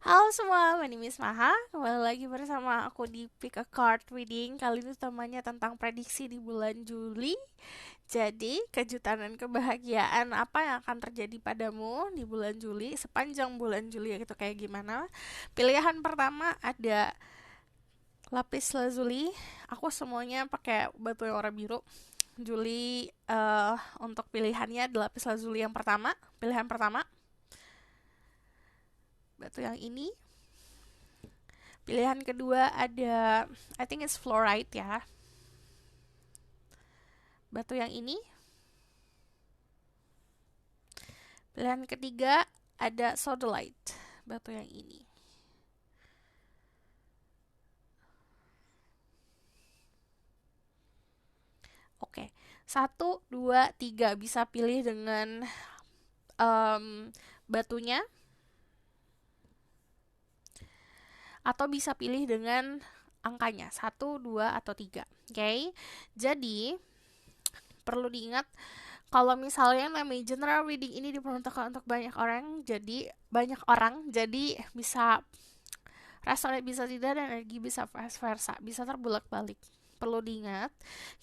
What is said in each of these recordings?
Halo semua, my name is Maha. Kembali lagi bersama aku di Pick a Card Reading. Kali ini temanya tentang prediksi di bulan Juli. Jadi, kejutan dan kebahagiaan apa yang akan terjadi padamu di bulan Juli, sepanjang bulan Juli itu kayak gimana? Pilihan pertama ada lapis lazuli. Aku semuanya pakai batu yang warna biru. Juli untuk pilihannya ada lapis lazuli yang pertama, pilihan pertama, batu yang ini. Pilihan kedua ada, I think it's fluorite ya, batu yang ini. Pilihan ketiga ada sodalite, batu yang ini. Oke, satu, dua, tiga bisa pilih dengan batunya, atau bisa pilih dengan angkanya, satu, dua, atau tiga. Oke, jadi perlu diingat kalau misalnya namanya general reading ini diperuntukkan untuk banyak orang, jadi bisa resonate bisa tidak, dan energi bisa vice versa, bisa terbulak-balik. Perlu diingat,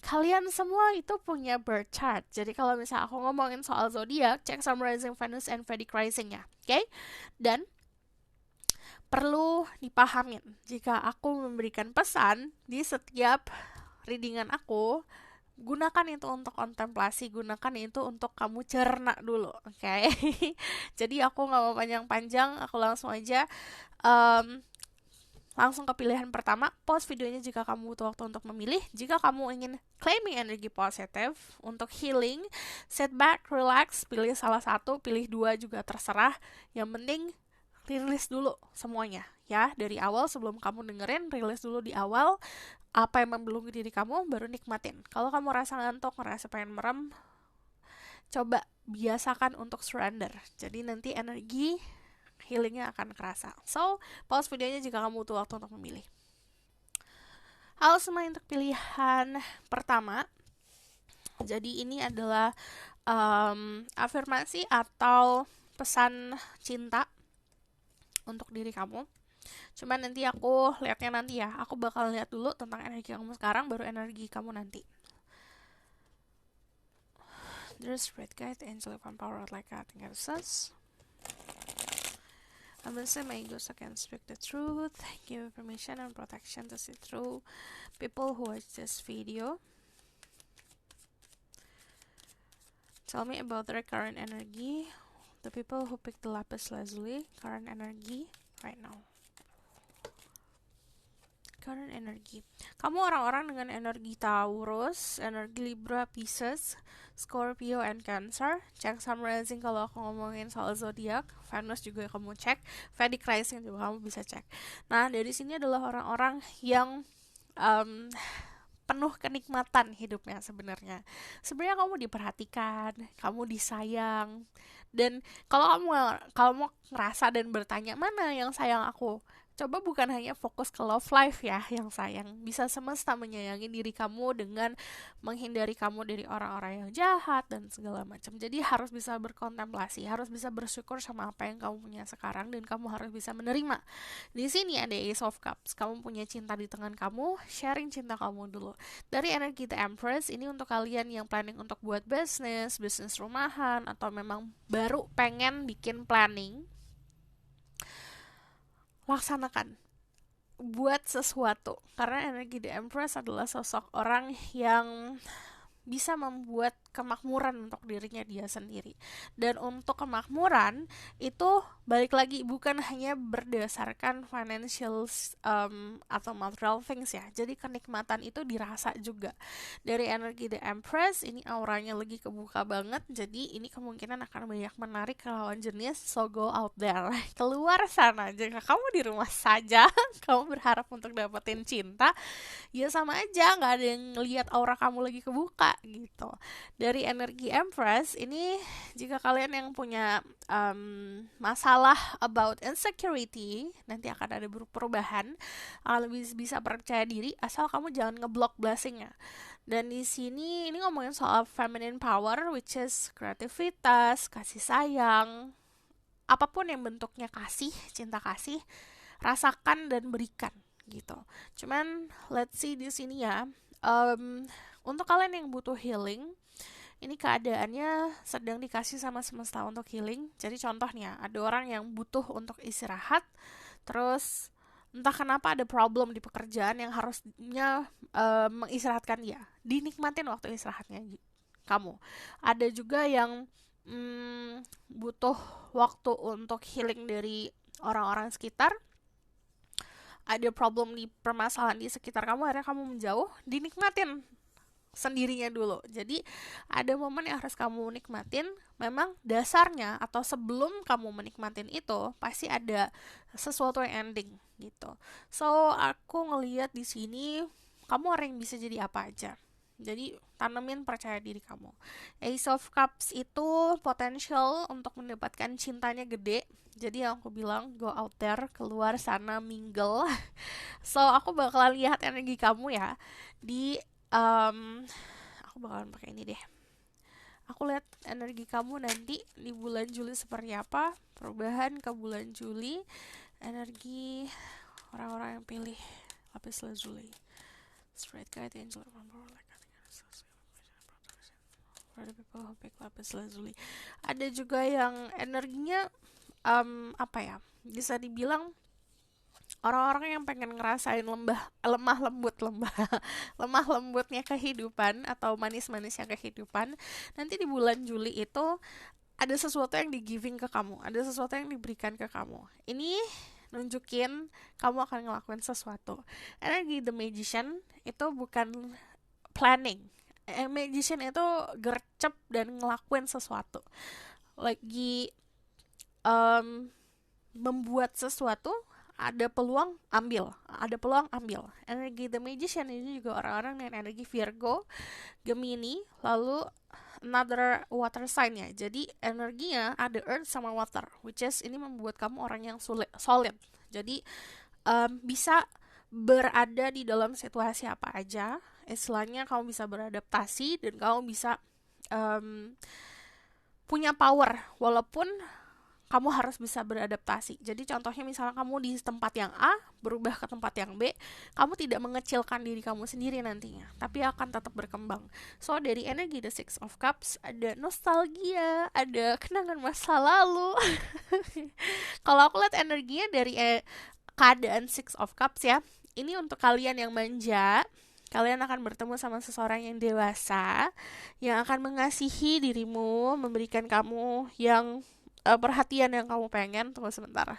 kalian semua itu punya birth chart. Jadi kalau misalnya aku ngomongin soal zodiak, cek Sun Rising Venus and Vedic Rising ya, oke? Okay? Dan perlu dipahamin, jika aku memberikan pesan di setiap readingan aku, gunakan itu untuk kontemplasi, gunakan itu untuk kamu cerna dulu, oke? Okay? Jadi aku nggak mau panjang-panjang, aku langsung aja um, langsung ke pilihan pertama. Pause videonya jika kamu butuh waktu untuk memilih. Jika kamu ingin claiming energi positif untuk healing, sit back, relax, pilih salah satu, pilih dua juga terserah. Yang penting rilis dulu semuanya ya, dari awal. Sebelum kamu dengerin, rilis dulu di awal apa yang membelungi diri kamu, baru nikmatin. Kalau kamu rasa ngantuk, ngerasa pengen merem, coba biasakan untuk surrender. Jadi nanti energi healingnya akan kerasa. So, pause videonya jika kamu butuh waktu untuk memilih. Halo semua, untuk pilihan pertama, jadi ini adalah afirmasi atau pesan cinta untuk diri kamu. Cuman nanti aku lihatnya nanti ya. Aku bakal lihat dulu tentang energi kamu sekarang, baru energi kamu nanti. There's red guide, angel of power like a thing else. I'm gonna say my egos can speak the truth, give permission and protection to see through people who watch this video. Tell me about their current energy. The people who pick the lapis lazuli, current energy right now. Current energy. Kamu orang-orang dengan energi Taurus, energi Libra, Pisces, Scorpio, and Cancer. Cek Sun Rising kalau aku ngomongin soal zodiak. Venus juga kamu cek. Vedic Rising juga kamu bisa cek. Nah, dari sini adalah orang-orang yang penuh kenikmatan hidupnya sebenarnya. Sebenarnya kamu diperhatikan, kamu disayang. Dan kalau kamu ngerasa dan bertanya, mana yang sayang aku? Coba bukan hanya fokus ke love life ya yang sayang. Bisa semesta menyayangi diri kamu dengan menghindari kamu dari orang-orang yang jahat dan segala macam. Jadi harus bisa berkontemplasi, harus bisa bersyukur sama apa yang kamu punya sekarang, dan kamu harus bisa menerima. Di sini ada Ace of Cups. Kamu punya cinta di tangan kamu, sharing cinta kamu dulu. Dari energi The Empress, ini untuk kalian yang planning untuk buat bisnis rumahan, atau memang baru pengen bikin planning, laksanakan, buat sesuatu. Karena energi The Empress adalah sosok orang yang bisa membuat kemakmuran untuk dirinya dia sendiri. Dan untuk kemakmuran itu balik lagi bukan hanya berdasarkan financial atau material things ya. Jadi kenikmatan itu dirasa juga. Dari energi The Empress, ini auranya lagi kebuka banget. Jadi ini kemungkinan akan banyak menarik ke lawan jenis. So go out there. Keluar sana. Jika kamu di rumah saja, kamu berharap untuk dapetin cinta, ya sama aja, nggak ada yang lihat aura kamu lagi kebuka gitu. Dari energi Empress ini, jika kalian yang punya masalah about insecurity, nanti akan ada perubahan, akan lebih bisa percaya diri, asal kamu jangan ngeblok blessingnya. Dan di sini ini ngomongin soal feminine power, which is kreativitas, kasih sayang, apapun yang bentuknya kasih, cinta kasih, rasakan dan berikan gitu. Cuman let's see di sini ya, untuk kalian yang butuh healing, ini keadaannya sedang dikasih sama semesta untuk healing. Jadi contohnya, ada orang yang butuh untuk istirahat, terus entah kenapa ada problem di pekerjaan yang harusnya mengistirahatkan dia. Dinikmatin waktu istirahatnya kamu. Ada juga yang butuh waktu untuk healing dari orang-orang sekitar. Ada problem di permasalahan di sekitar kamu, akhirnya kamu menjauh, dinikmatin sendirinya dulu. Jadi ada momen yang harus kamu nikmatin. Memang dasarnya atau sebelum kamu menikmatin itu pasti ada sesuatu yang ending gitu. So aku ngelihat di sini kamu orang yang bisa jadi apa aja. Jadi tanemin percaya diri kamu. Ace of Cups itu potensial untuk mendapatkan cintanya gede. Jadi yang aku bilang, go out there, keluar sana, mingle. So aku bakalan lihat energi kamu ya di aku bakalan pakai ini deh. Aku lihat energi kamu nanti di bulan Juli seperti apa. Perubahan ke bulan Juli, energi orang-orang yang pilih lapis lazuli. Straight guide angel for the people who pick lapis lazuli. Ada juga yang energinya apa ya? Bisa dibilang orang-orang yang pengen ngerasain lemah lembutnya kehidupan atau manis-manisnya kehidupan, nanti di bulan Juli itu ada sesuatu yang di giving ke kamu, ada sesuatu yang diberikan ke kamu. Ini nunjukin kamu akan ngelakuin sesuatu. Energi The Magician itu bukan planning. Magician itu gercep dan ngelakuin sesuatu. Lagi membuat sesuatu, ada peluang ambil. Energi The Magician ini juga orang-orang dengan energi Virgo, Gemini, lalu another water sign ya. Jadi energinya ada earth sama water, which is ini membuat kamu orang yang solid. Jadi bisa berada di dalam situasi apa aja. Istilahnya kamu bisa beradaptasi dan kamu bisa punya power walaupun kamu harus bisa beradaptasi. Jadi contohnya misalnya kamu di tempat yang A, berubah ke tempat yang B, kamu tidak mengecilkan diri kamu sendiri nantinya, tapi akan tetap berkembang. So, dari energi The Six of Cups, ada nostalgia, ada kenangan masa lalu. Kalau aku lihat energinya dari keadaan Six of Cups ya, ini untuk kalian yang manja, kalian akan bertemu sama seseorang yang dewasa, yang akan mengasihi dirimu, memberikan kamu yang perhatian yang kamu pengen. Tunggu sebentar.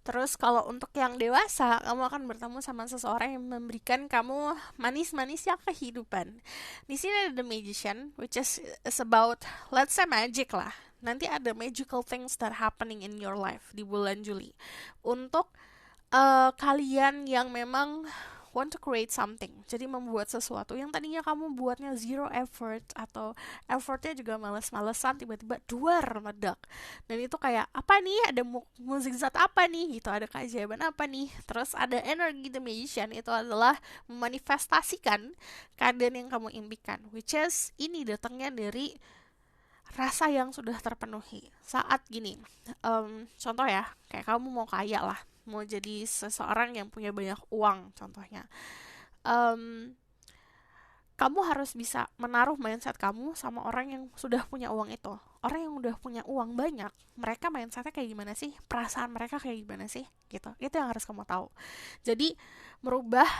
Terus kalau untuk yang dewasa, kamu akan bertemu sama seseorang yang memberikan kamu manis-manisnya kehidupan. Di sini ada The Magician, which is about, let's say magic lah. Nanti ada magical things that happening in your life di bulan Juli. Untuk kalian yang memang want to create something, jadi membuat sesuatu yang tadinya kamu buatnya zero effort atau effortnya juga males-malesan, tiba-tiba duar meledak. Dan itu kayak apa nih, ada mukjizat apa nih gitu, ada keajaiban apa nih. Terus ada energi The Magician, itu adalah memanifestasikan keadaan yang kamu impikan, which is ini datangnya dari rasa yang sudah terpenuhi saat gini. Contoh ya, kayak kamu mau kaya lah, mau jadi seseorang yang punya banyak uang contohnya. Kamu harus bisa menaruh mindset kamu sama orang yang sudah punya uang itu. Orang yang udah punya uang banyak, mereka mindsetnya kayak gimana sih, perasaan mereka kayak gimana sih gitu. Itu yang harus kamu tahu. Jadi merubah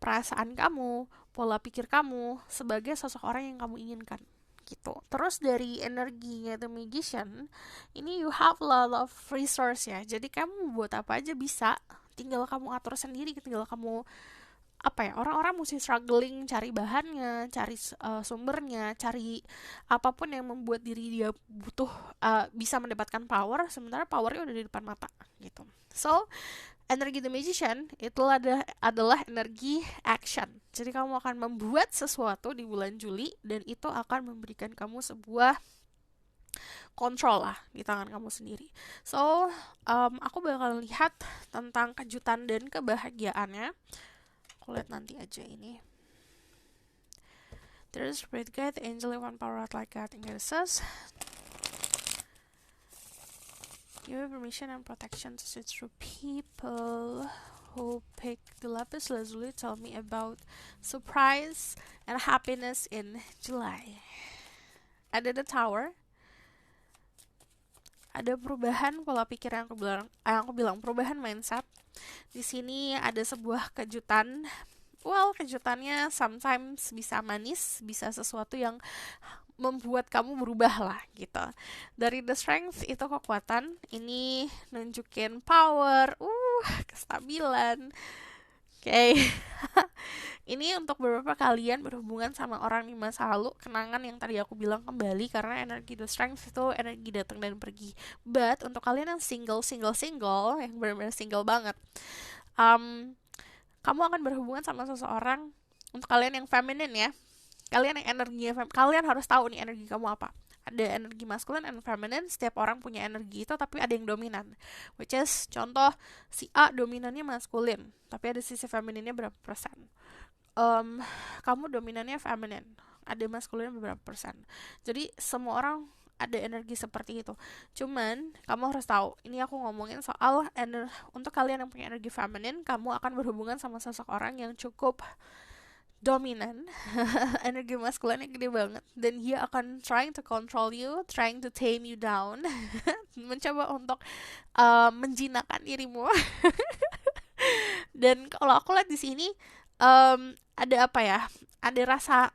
perasaan kamu, pola pikir kamu sebagai sosok orang yang kamu inginkan gitu. Terus dari energinya The Magician, ini you have a lot of resource ya. Jadi kamu buat apa aja bisa, tinggal kamu atur sendiri, tinggal kamu apa ya, orang-orang mesti struggling cari bahannya, cari sumbernya, cari apapun yang membuat diri dia butuh bisa mendapatkan power, sementara powernya udah di depan mata gitu. So energi The Magician itu adalah energi action. Jadi kamu akan membuat sesuatu di bulan Juli dan itu akan memberikan kamu sebuah kontrol lah di tangan kamu sendiri. So, aku bakal lihat tentang kejutan dan kebahagiaannya. Aku lihat nanti aja ini. There's Spirit Guide, Angel, One Power, Like God, and Goddesses. Give me permission and protection to sit through people who pick the lapis lazuli. Tell me about surprise and happiness in July. Ada the tower. Ada perubahan pola pikir yang aku bilang perubahan mindset. Di sini ada sebuah kejutan. Well, kejutannya sometimes bisa manis, bisa sesuatu yang membuat kamu berubah lah gitu. Dari the strength itu kekuatan, ini nunjukin power, kestabilan. Oke. Ini untuk beberapa kalian berhubungan sama orang di masa lalu, kenangan yang tadi aku bilang kembali, karena energi the strength itu energi datang dan pergi. But untuk kalian yang single, yang benar-benar single banget, kamu akan berhubungan sama seseorang. Untuk kalian yang feminine ya, kalian yang energinya kalian harus tahu nih energi kamu apa. Ada energi masculine and feminine, setiap orang punya energi itu, tapi ada yang dominan. Which is, contoh, si A dominannya maskulin, tapi ada sisi femininnya berapa persen. Kamu dominannya feminine, ada maskulin beberapa persen. Jadi, semua orang ada energi seperti itu. Cuman, kamu harus tahu, ini aku ngomongin soal untuk kalian yang punya energi feminine, kamu akan berhubungan sama seseorang yang cukup dominan, energi maskulinnya gede banget, dan dia akan trying to control you, trying to tame you down, mencoba untuk menjinakkan dirimu. Dan kalau aku lihat di sini ada apa ya? Ada rasa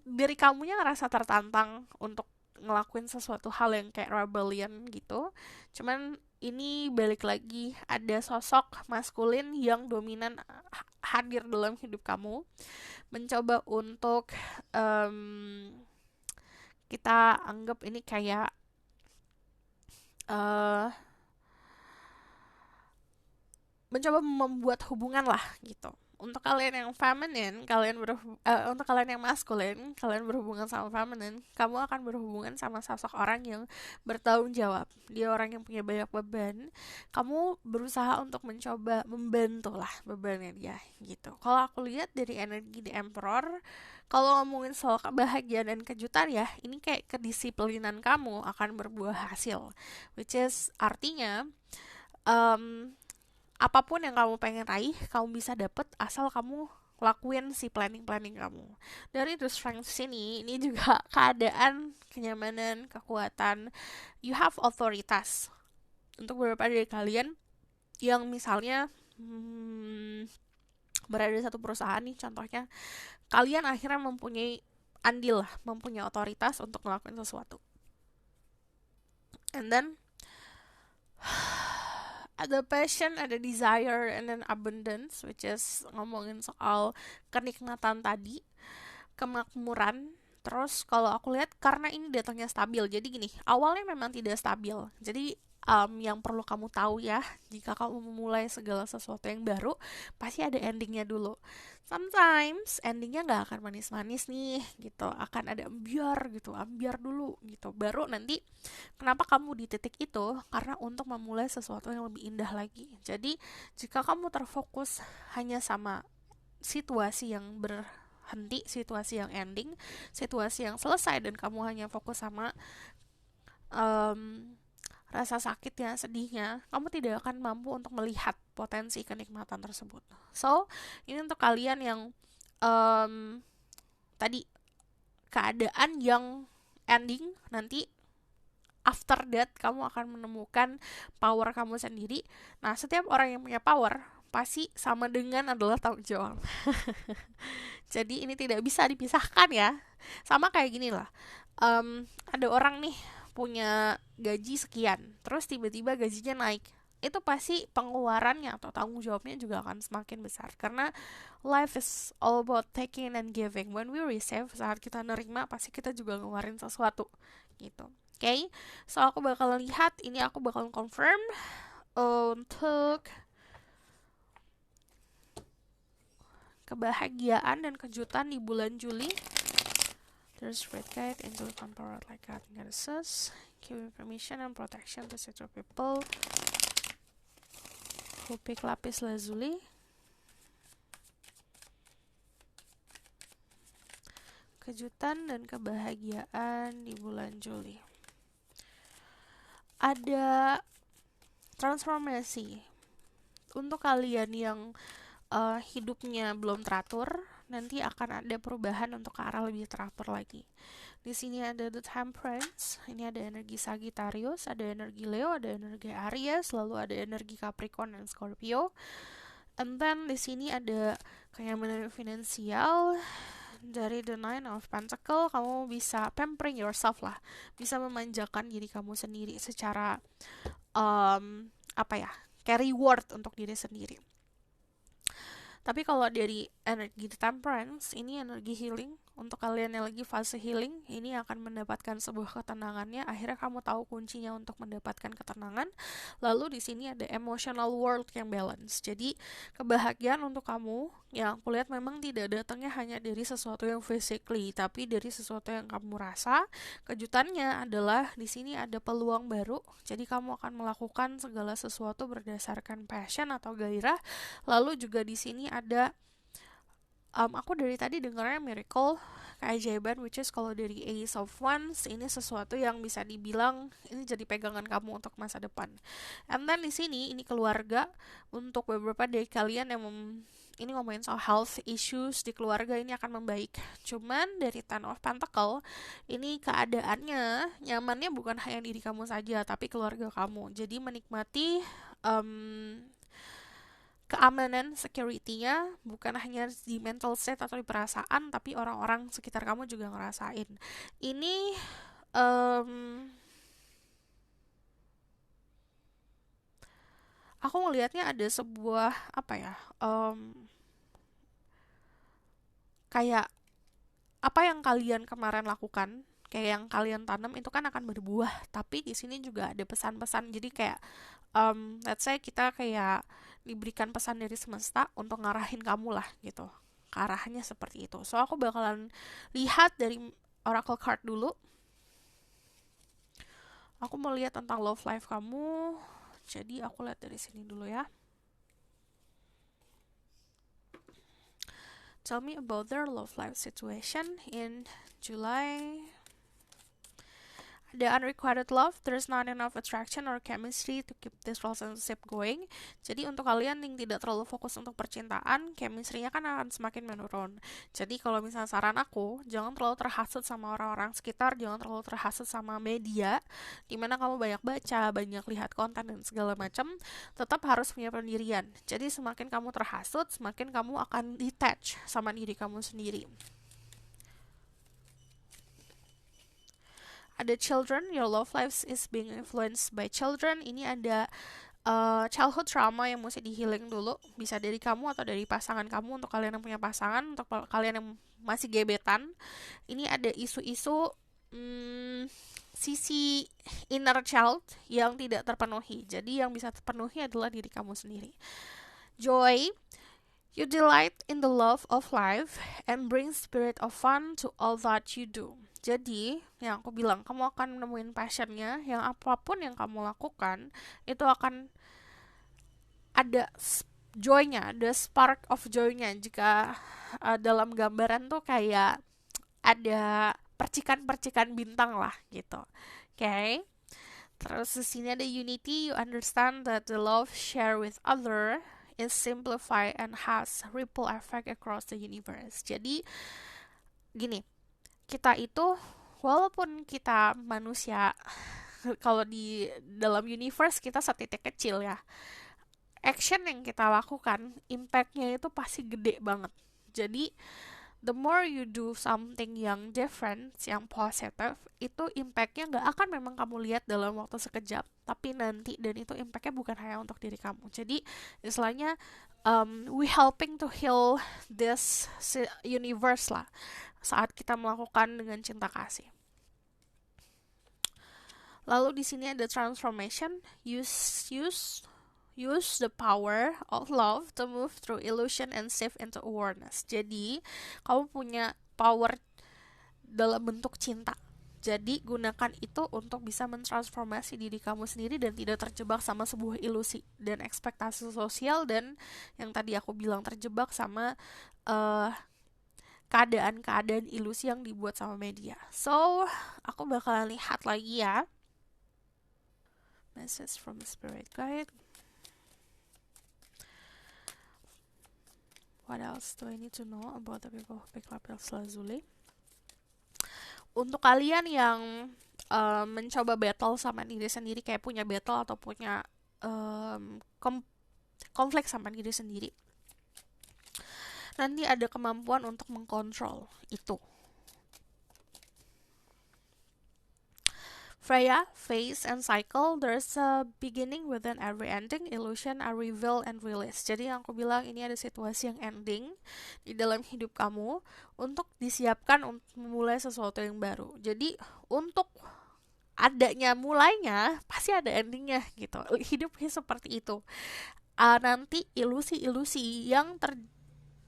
diri kamunya ngerasa tertantang untuk ngelakuin sesuatu hal yang kayak rebellion gitu. Cuman ini balik lagi, ada sosok maskulin yang dominan hadir dalam hidup kamu, mencoba untuk kita anggap ini kayak mencoba membuat hubungan lah gitu. Untuk kalian yang feminine, untuk kalian yang maskulin, kalian berhubungan sama feminine, kamu akan berhubungan sama sosok orang yang bertanggung jawab. Dia orang yang punya banyak beban. Kamu berusaha untuk mencoba membantu lah bebannya dia gitu. Kalau aku lihat dari energi The Emperor, kalau ngomongin soal kebahagiaan dan kejutan ya, ini kayak kedisiplinan kamu akan berbuah hasil. Which is artinya apapun yang kamu pengen raih, kamu bisa dapet asal kamu lakuin si planning kamu. Dari the strength sini, ini juga keadaan, kenyamanan, kekuatan. You have authoritas. Untuk beberapa dari kalian yang misalnya berada di satu perusahaan nih, contohnya, kalian akhirnya mempunyai andil, mempunyai otoritas untuk melakukan sesuatu. And then ada passion, ada desire, and then abundance, which is ngomongin soal kenikmatan tadi, kemakmuran. Terus kalau aku lihat, karena ini datangnya stabil, jadi gini, awalnya memang tidak stabil. Jadi yang perlu kamu tahu ya, jika kamu memulai segala sesuatu yang baru, pasti ada endingnya dulu. Sometimes endingnya nggak akan manis-manis nih, gitu. Akan ada ambiar gitu, ambiar dulu gitu. Baru nanti, kenapa kamu di titik itu? Karena untuk memulai sesuatu yang lebih indah lagi. Jadi, jika kamu terfokus hanya sama situasi yang berhenti, situasi yang ending, situasi yang selesai, dan kamu hanya fokus sama rasa sakitnya, sedihnya, kamu tidak akan mampu untuk melihat potensi kenikmatan tersebut. So, ini untuk kalian yang tadi keadaan yang ending, nanti after that kamu akan menemukan power kamu sendiri. Nah, setiap orang yang punya power pasti sama dengan adalah tanggung jawab. Jadi ini tidak bisa dipisahkan ya. Sama kayak gini lah. Ada orang nih punya gaji sekian, terus tiba-tiba gajinya naik, itu pasti pengeluarannya atau tanggung jawabnya juga akan semakin besar, karena life is all about taking and giving. When we receive, saat kita nerima, pasti kita juga ngeluarin sesuatu gitu. Okay? So aku bakal lihat, ini aku bakal confirm untuk kebahagiaan dan kejutan di bulan Juli. There's great guide, angel empowered like God goddesses, giving permission and protection to certain people who pick lapis lazuli. Kejutan dan kebahagiaan di bulan Juli. Ada Transformasi. Untuk kalian yang hidupnya belum teratur, nanti akan ada perubahan untuk ke arah lebih teratur lagi. Di sini ada the Temperance, ini ada energi Sagittarius, ada energi Leo, ada energi Aries, lalu ada energi Capricorn dan Scorpio. And then di sini ada kenyamanan finansial dari the Nine of Pentacle. Kamu bisa pampering yourself lah, bisa memanjakan diri kamu sendiri secara kayak reward untuk diri sendiri. Tapi kalau dari energi temperance, ini energi healing. Untuk kalian yang lagi fase healing, ini akan mendapatkan sebuah ketenangannya. Akhirnya kamu tahu kuncinya untuk mendapatkan ketenangan. Lalu di sini ada emotional world yang balance. Jadi kebahagiaan untuk kamu yang aku lihat memang tidak datangnya hanya dari sesuatu yang physically, tapi dari sesuatu yang kamu rasa. Kejutannya adalah di sini ada peluang baru. Jadi kamu akan melakukan segala sesuatu berdasarkan passion atau gairah. Lalu juga di sini ada aku dari tadi dengarnya miracle, keajaiban, which is kalau dari Ace of Wands ini sesuatu yang bisa dibilang ini jadi pegangan kamu untuk masa depan. And then di sini ini keluarga. Untuk beberapa dari kalian yang ini ngomongin soal health issues di keluarga, ini akan membaik. Cuman dari Ten of Pentacle ini keadaannya nyamannya bukan hanya diri kamu saja, tapi keluarga kamu. Jadi menikmati keamanan, security-nya bukan hanya di mental state atau di perasaan, tapi orang-orang sekitar kamu juga ngerasain. Ini aku ngelihatnya ada sebuah kayak apa yang kalian kemarin lakukan, kayak yang kalian tanam itu kan akan berbuah. Tapi di sini juga ada pesan-pesan. Jadi kayak let's say kita kayak diberikan pesan dari semesta untuk ngarahin kamu lah gitu. Ke arahnya seperti itu. So aku bakalan lihat dari oracle card dulu. Aku mau lihat tentang love life kamu. Jadi aku lihat dari sini dulu ya. Tell me about their love life situation in July. The unrequited love, there's not enough attraction or chemistry to keep this relationship going. Jadi untuk kalian yang tidak terlalu fokus untuk percintaan, chemistry-nya kan akan semakin menurun. Jadi kalau misalnya saran aku, jangan terlalu terhasut sama orang-orang sekitar, jangan terlalu terhasut sama media, dimana kamu banyak baca, banyak lihat konten dan segala macam, tetap harus punya pendirian. Jadi semakin kamu terhasut, semakin kamu akan detach sama diri kamu sendiri. Ada children, your love life is being influenced by children. Ini ada childhood trauma yang mesti di healing dulu. Bisa dari kamu atau dari pasangan kamu. Untuk kalian yang punya pasangan, untuk kalian yang masih gebetan, ini ada isu-isu sisi inner child yang tidak terpenuhi. Jadi yang bisa terpenuhi adalah diri kamu sendiri. Joy, you delight in the love of life and bring spirit of fun to all that you do. Jadi, yang aku bilang, kamu akan nemuin passionnya, yang apapun yang kamu lakukan, itu akan ada joy-nya, ada spark of joy-nya. Jika dalam gambaran tuh kayak ada percikan-percikan bintang lah, gitu. Okay? Terus di sini ada unity, you understand that the love share with other is simplified and has ripple effect across the universe. Jadi, gini, kita itu walaupun kita manusia, kalau di dalam universe kita setitik kecil ya, action yang kita lakukan impact-nya itu pasti gede banget. Jadi the more you do something yang different, yang positive, itu impact-nya gak akan memang kamu lihat dalam waktu sekejap, tapi nanti, dan itu impact-nya bukan hanya untuk diri kamu. Jadi istilahnya we helping to heal this universe lah, saat kita melakukan dengan cinta kasih. Lalu di sini ada transformation, use the power of love to move through illusion and shift into awareness. Jadi kamu punya power dalam bentuk cinta. Jadi gunakan itu untuk bisa mentransformasi diri kamu sendiri dan tidak terjebak sama sebuah ilusi dan ekspektasi sosial, dan yang tadi aku bilang terjebak sama keadaan-keadaan ilusi yang dibuat sama media. So, aku bakalan lihat lagi ya. Message from spirit guide. What else do I need to know about the people who pick lapis lazuli? Untuk kalian yang mencoba battle sama diri sendiri, kayak punya battle atau punya konflik sama diri sendiri, nanti ada kemampuan untuk mengkontrol itu. Freya, phase, and cycle, there's a beginning within every ending, illusion, a reveal, and release. Jadi yang aku bilang, ini ada situasi yang ending di dalam hidup kamu untuk disiapkan untuk memulai sesuatu yang baru. Jadi untuk adanya mulainya, pasti ada endingnya gitu. Hidupnya seperti itu. Nanti ilusi-ilusi yang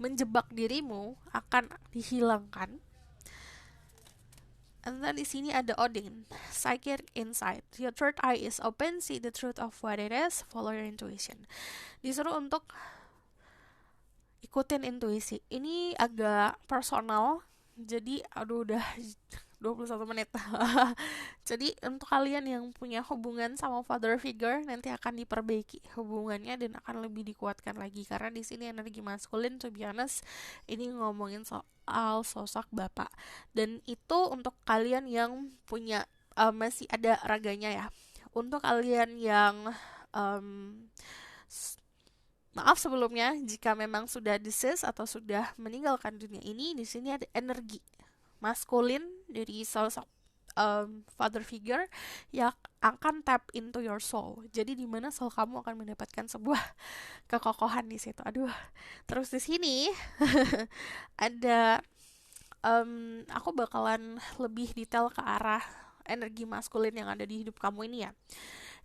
menjebak dirimu akan dihilangkan. And then di sini ada Odin, psychic insight. Your third eye is open, see the truth of what it is, follow your intuition. Disuruh untuk ikutin intuisi. Ini agak personal, jadi udah 21 menit. Jadi untuk kalian yang punya hubungan sama father figure, nanti akan diperbaiki hubungannya dan akan lebih dikuatkan lagi, karena di sini energi maskulin, to be honest, ini ngomongin soal sosok bapak. Dan itu untuk kalian yang punya masih ada raganya ya. Untuk kalian yang maaf sebelumnya jika memang sudah deceased atau sudah meninggalkan dunia ini, di sini ada energi maskulin dari sosok father figure yang akan tap into your soul. Jadi di mana soul kamu akan mendapatkan sebuah kekokohan di situ. Terus di sini ada aku bakalan lebih detail ke arah energi maskulin yang ada di hidup kamu ini ya.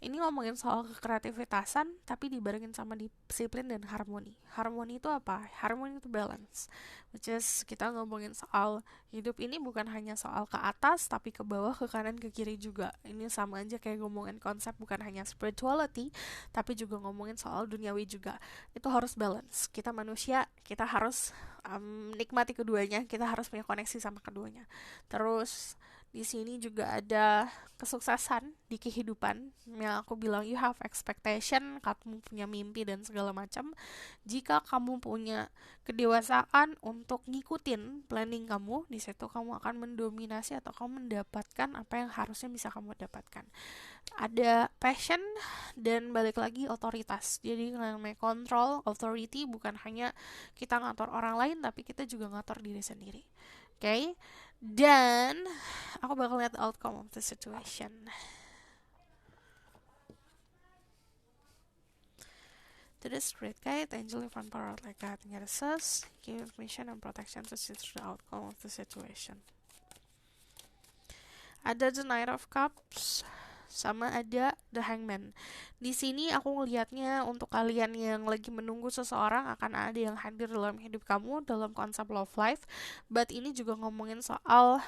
Ini ngomongin soal kekreativitasan, tapi dibarengin sama disiplin dan harmoni. Harmoni itu apa? Harmoni itu balance. Which is, kita ngomongin soal hidup ini bukan hanya soal ke atas, tapi ke bawah, ke kanan, ke kiri juga. Ini sama aja kayak ngomongin konsep bukan hanya spirituality, tapi juga ngomongin soal duniawi juga. Itu harus balance. Kita manusia, kita harus nikmati keduanya, kita harus punya koneksi sama keduanya. Terus di sini juga ada kesuksesan di kehidupan yang aku bilang, you have expectation, kamu punya mimpi dan segala macam. Jika kamu punya kedewasaan untuk ngikutin planning kamu, di situ kamu akan mendominasi atau kamu mendapatkan apa yang harusnya bisa kamu dapatkan. Ada passion dan balik lagi otoritas. Jadi namanya control, authority bukan hanya kita ngatur orang lain, tapi kita juga ngatur diri sendiri. Okay? Dan aku bakal lihat outcome of the situation. To the spirit guide, angel from power like God and assess, give information and protection to see through the outcome of the situation. Ada the Knight of Cups, sama ada the Hangman. Di sini aku ngelihatnya untuk kalian yang lagi menunggu seseorang, akan ada yang hadir dalam hidup kamu dalam konsep love life. But ini juga ngomongin soal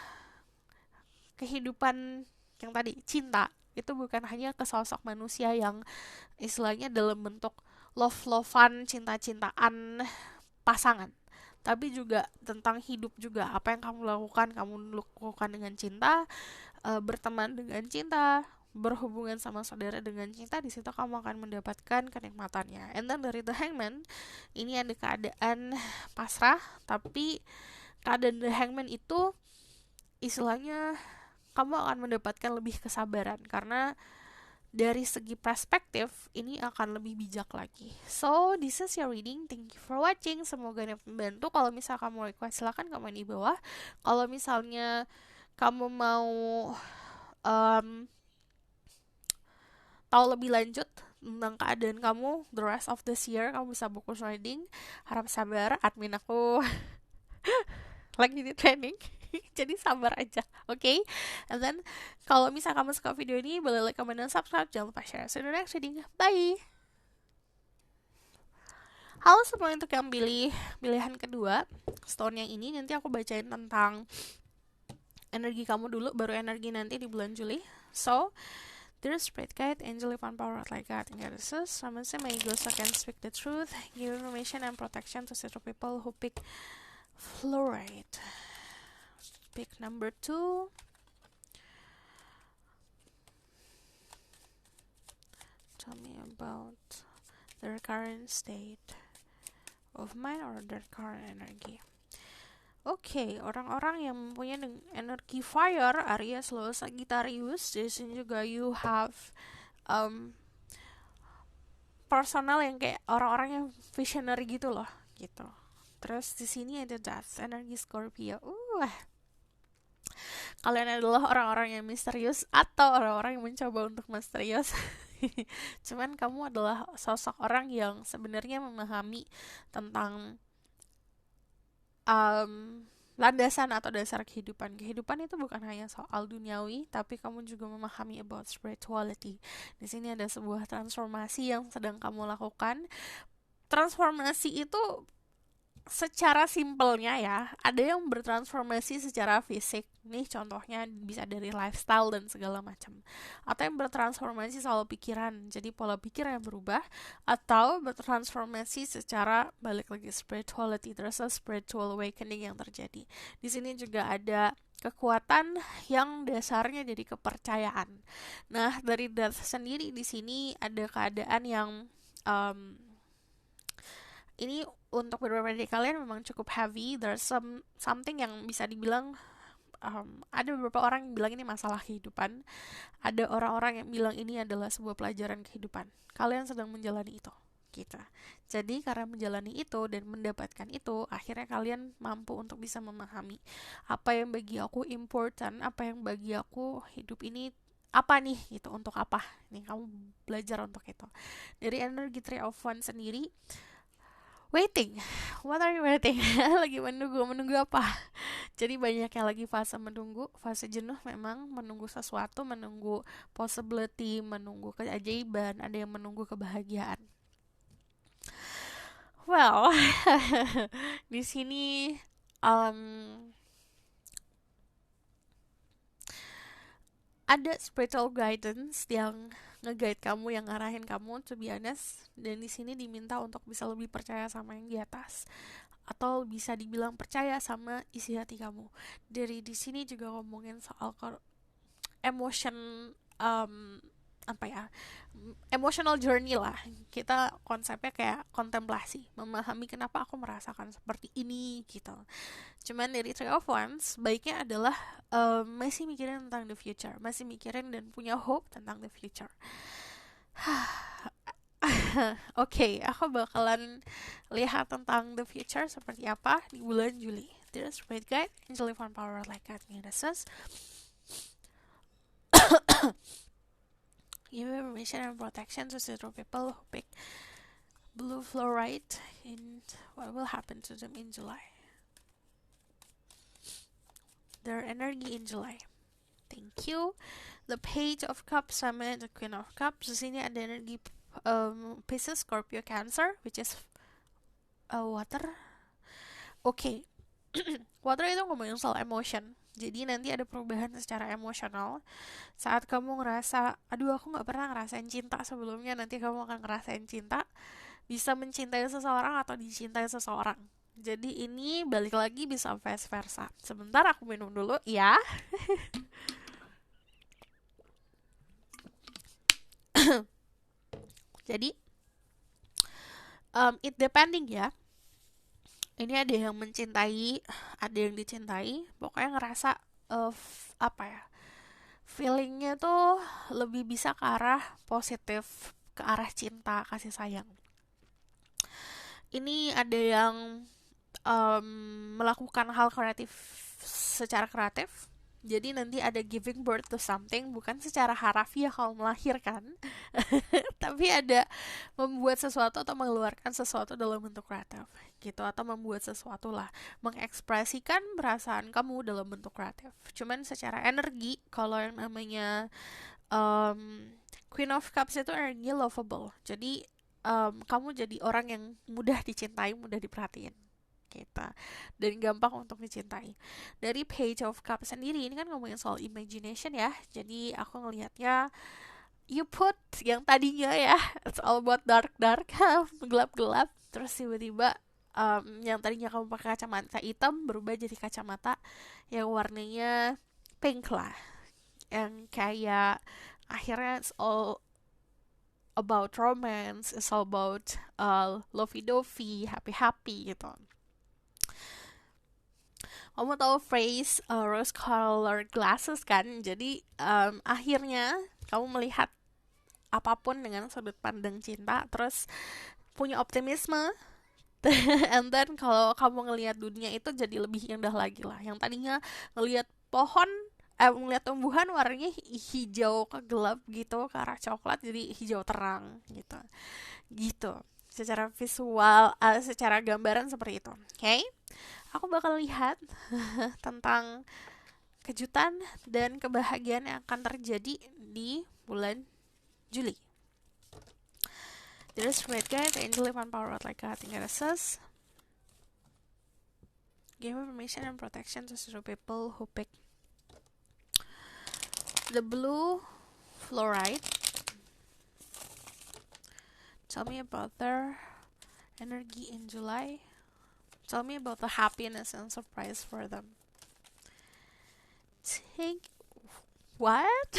kehidupan yang tadi, cinta. Itu bukan hanya ke sosok manusia yang istilahnya dalam bentuk love-lovean, cinta-cintaan pasangan, tapi juga tentang hidup juga. Apa yang kamu lakukan dengan cinta, berteman dengan cinta, berhubungan sama saudara dengan cinta. Di situ kamu akan mendapatkan kenikmatannya. And then dari the Hangman, ini ada keadaan pasrah, tapi keadaan the Hangman itu istilahnya kamu akan mendapatkan lebih kesabaran, karena dari segi perspektif ini akan lebih bijak lagi. So, this is your reading. Thank you for watching. Semoga ini membantu. Kalau misal kamu request, silakan komen di bawah. Kalau misalnya kamu mau tahu lebih lanjut tentang keadaan kamu the rest of this year, kamu bisa buku reading. Harap sabar, admin aku lagi di training. Jadi sabar aja, okay? And then kalau misal kamu suka video ini, boleh like, comment, dan subscribe. Jangan lupa share. See you in the next reading. Bye. Halo semua, untuk yang pilihan kedua stone yang ini, nanti aku bacain tentang energi kamu dulu, baru energi nanti di bulan Juli. So, dear spirit guide, angel divine power like God and goddesses, summon say my ghost can speak the truth, give information and protection to certain people who pick fluoride. Pick number 2, tell me about their current state of mind or their current energy. Oke, orang-orang yang mempunyai energi fire, Aries, Leo, Sagittarius. Di sini juga you have personal yang kayak orang-orang yang visionary gitu loh, gitu. Terus di sini ada Death, energi Scorpio. Kalian adalah orang-orang yang misterius atau orang-orang yang mencoba untuk misterius. Cuman kamu adalah sosok orang yang sebenarnya memahami tentang landasan atau dasar kehidupan. Kehidupan itu bukan hanya soal duniawi, tapi kamu juga memahami about spirituality. Di sini ada sebuah transformasi yang sedang kamu lakukan. Transformasi itu secara simpelnya ya, ada yang bertransformasi secara fisik. Nih contohnya bisa dari lifestyle dan segala macam. Atau yang bertransformasi soal pikiran, jadi pola pikir yang berubah. Atau bertransformasi secara balik lagi spirituality, terus spiritual awakening yang terjadi. Di sini juga ada kekuatan yang dasarnya jadi kepercayaan. Nah, dari Death sendiri di sini ada keadaan yang ini untuk beberapa dari kalian memang cukup heavy. There's something yang bisa dibilang ada beberapa orang yang bilang ini masalah kehidupan. Ada orang-orang yang bilang ini adalah sebuah pelajaran kehidupan. Kalian sedang menjalani itu, gitu. Jadi karena menjalani itu dan mendapatkan itu, akhirnya kalian mampu untuk bisa memahami apa yang bagi aku important, apa yang bagi aku hidup ini apa nih gitu, untuk apa nih kamu belajar untuk itu. Dari energi Three of Wands sendiri, waiting. What are you waiting? Lagi menunggu apa? Jadi banyak yang lagi fase menunggu, fase jenuh memang, menunggu sesuatu, menunggu possibility, menunggu keajaiban, ada yang menunggu kebahagiaan. Well, di sini ada spiritual guidance yang nge-guide kamu, yang ngarahin kamu, to be honest. Dan di sini diminta untuk bisa lebih percaya sama yang di atas, atau bisa dibilang percaya sama isi hati kamu. Dari di sini juga ngomongin soal emotion, emotional journey lah. Kita konsepnya kayak kontemplasi, memahami kenapa aku merasakan seperti ini gitu. Cuman dari Three of Wands baiknya adalah masih mikirin tentang the future, masih mikirin dan punya hope tentang the future. Oke, aku bakalan lihat tentang the future seperti apa di bulan Juli. Dear Spirit Guide, Angel Divine Power, like God, Messages, give information and protection to zero people who pick blue fluorite, and what will happen to them in July. Their energy in July. Thank you. The Page of Cups sama the Queen of Cups. Di sini ada energi Pisces, Scorpio, Cancer, which is water. Okay. Water itu ngomongin soal emotion. Jadi nanti ada perubahan secara emosional. Saat kamu ngerasa, aduh aku gak pernah ngerasain cinta sebelumnya, nanti kamu akan ngerasain cinta. Bisa mencintai seseorang atau dicintai seseorang. Jadi ini balik lagi bisa vice versa. Sebentar aku minum dulu ya. Jadi it depending ya. Ini ada yang mencintai, ada yang dicintai. Pokoknya ngerasa feelingnya tuh lebih bisa ke arah positif, ke arah cinta, kasih sayang. Ini ada yang melakukan hal kreatif secara kreatif. Jadi nanti ada giving birth to something, bukan secara harafiah kalau melahirkan, tapi ada membuat sesuatu atau mengeluarkan sesuatu dalam bentuk kreatif gitu, atau membuat sesuatu lah, mengekspresikan perasaan kamu dalam bentuk kreatif. Cuman secara energi, kalau yang namanya Queen of Cups itu energi lovable. Jadi kamu jadi orang yang mudah dicintai, mudah diperhatiin kita, dan gampang untuk dicintai. Dari Page of Cups sendiri ini kan ngomongin soal imagination ya. Jadi aku ngelihatnya you put yang tadinya ya it's all about dark gelap, terus tiba-tiba yang tadinya kamu pakai kacamata hitam berubah jadi kacamata yang warnanya pink lah, yang kayak akhirnya it's all about romance, it's all about lovey-dovey, happy-happy gitu. Kamu tahu phrase rose-colored glasses kan? Jadi akhirnya kamu melihat apapun dengan sudut pandang cinta, terus punya optimisme. And then kalau kamu ngelihat dunia itu jadi lebih indah lagi lah. Yang tadinya ngelihat pohon, ngelihat tumbuhan warnanya hijau ke gelap gitu, ke arah coklat jadi hijau terang gitu. Gitu. Secara visual, secara gambaran seperti itu. Oke? Aku bakal lihat tentang kejutan dan kebahagiaan yang akan terjadi di bulan Juli. There is red guide, the angel divine power out like a thing assess. Give information and protection to certain people who pick the blue fluoride. Tell me about their energy in July. Tell me about the happiness and surprise for them. Take what?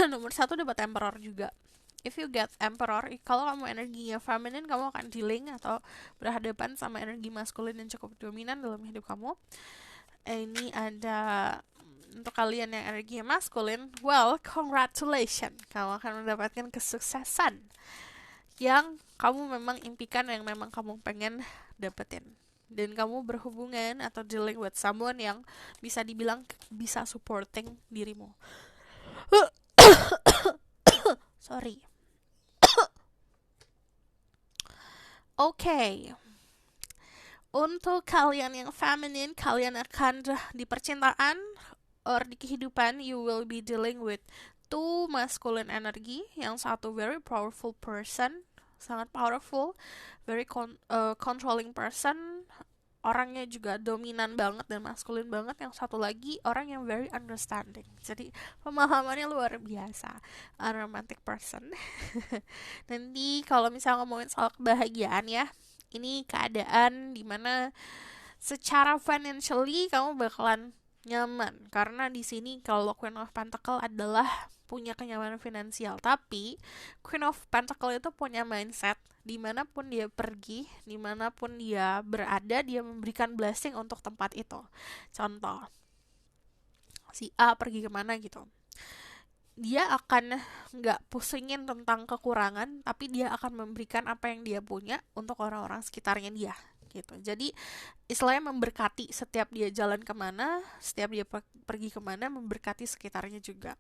Nomor 1 dapat Emperor juga. If you get Emperor, kalau kamu energinya feminine, kamu akan dealing atau berhadapan sama energi maskulin yang cukup dominan dalam hidup kamu. Ini ada untuk kalian yang energinya maskulin, well, congratulations, kamu akan mendapatkan kesuksesan yang kamu memang impikan, yang memang kamu pengen dapetin. Dan kamu berhubungan atau dealing with someone yang bisa dibilang bisa supporting dirimu. Sorry. Oke. Untuk kalian yang feminine, kalian akan di percintaan or di kehidupan, you will be dealing with 2 masculine energy. Yang satu very powerful person, sangat powerful, very controlling person, orangnya juga dominan banget dan maskulin banget. Yang satu lagi orang yang very understanding, jadi pemahamannya luar biasa, a romantic person. Nanti kalau misalnya ngomongin soal kebahagiaan ya, ini keadaan dimana secara financially kamu bakalan nyaman, karena di sini kalau Queen of Pentacle adalah punya kenyamanan finansial, tapi Queen of Pentacle itu punya mindset dimanapun dia pergi, dimanapun dia berada, dia memberikan blessing untuk tempat itu. Contoh, si A pergi kemana gitu, dia akan nggak pusingin tentang kekurangan, tapi dia akan memberikan apa yang dia punya untuk orang-orang sekitarnya dia gitu. Jadi istilahnya memberkati, setiap dia jalan kemana, setiap dia pergi kemana, memberkati sekitarnya juga.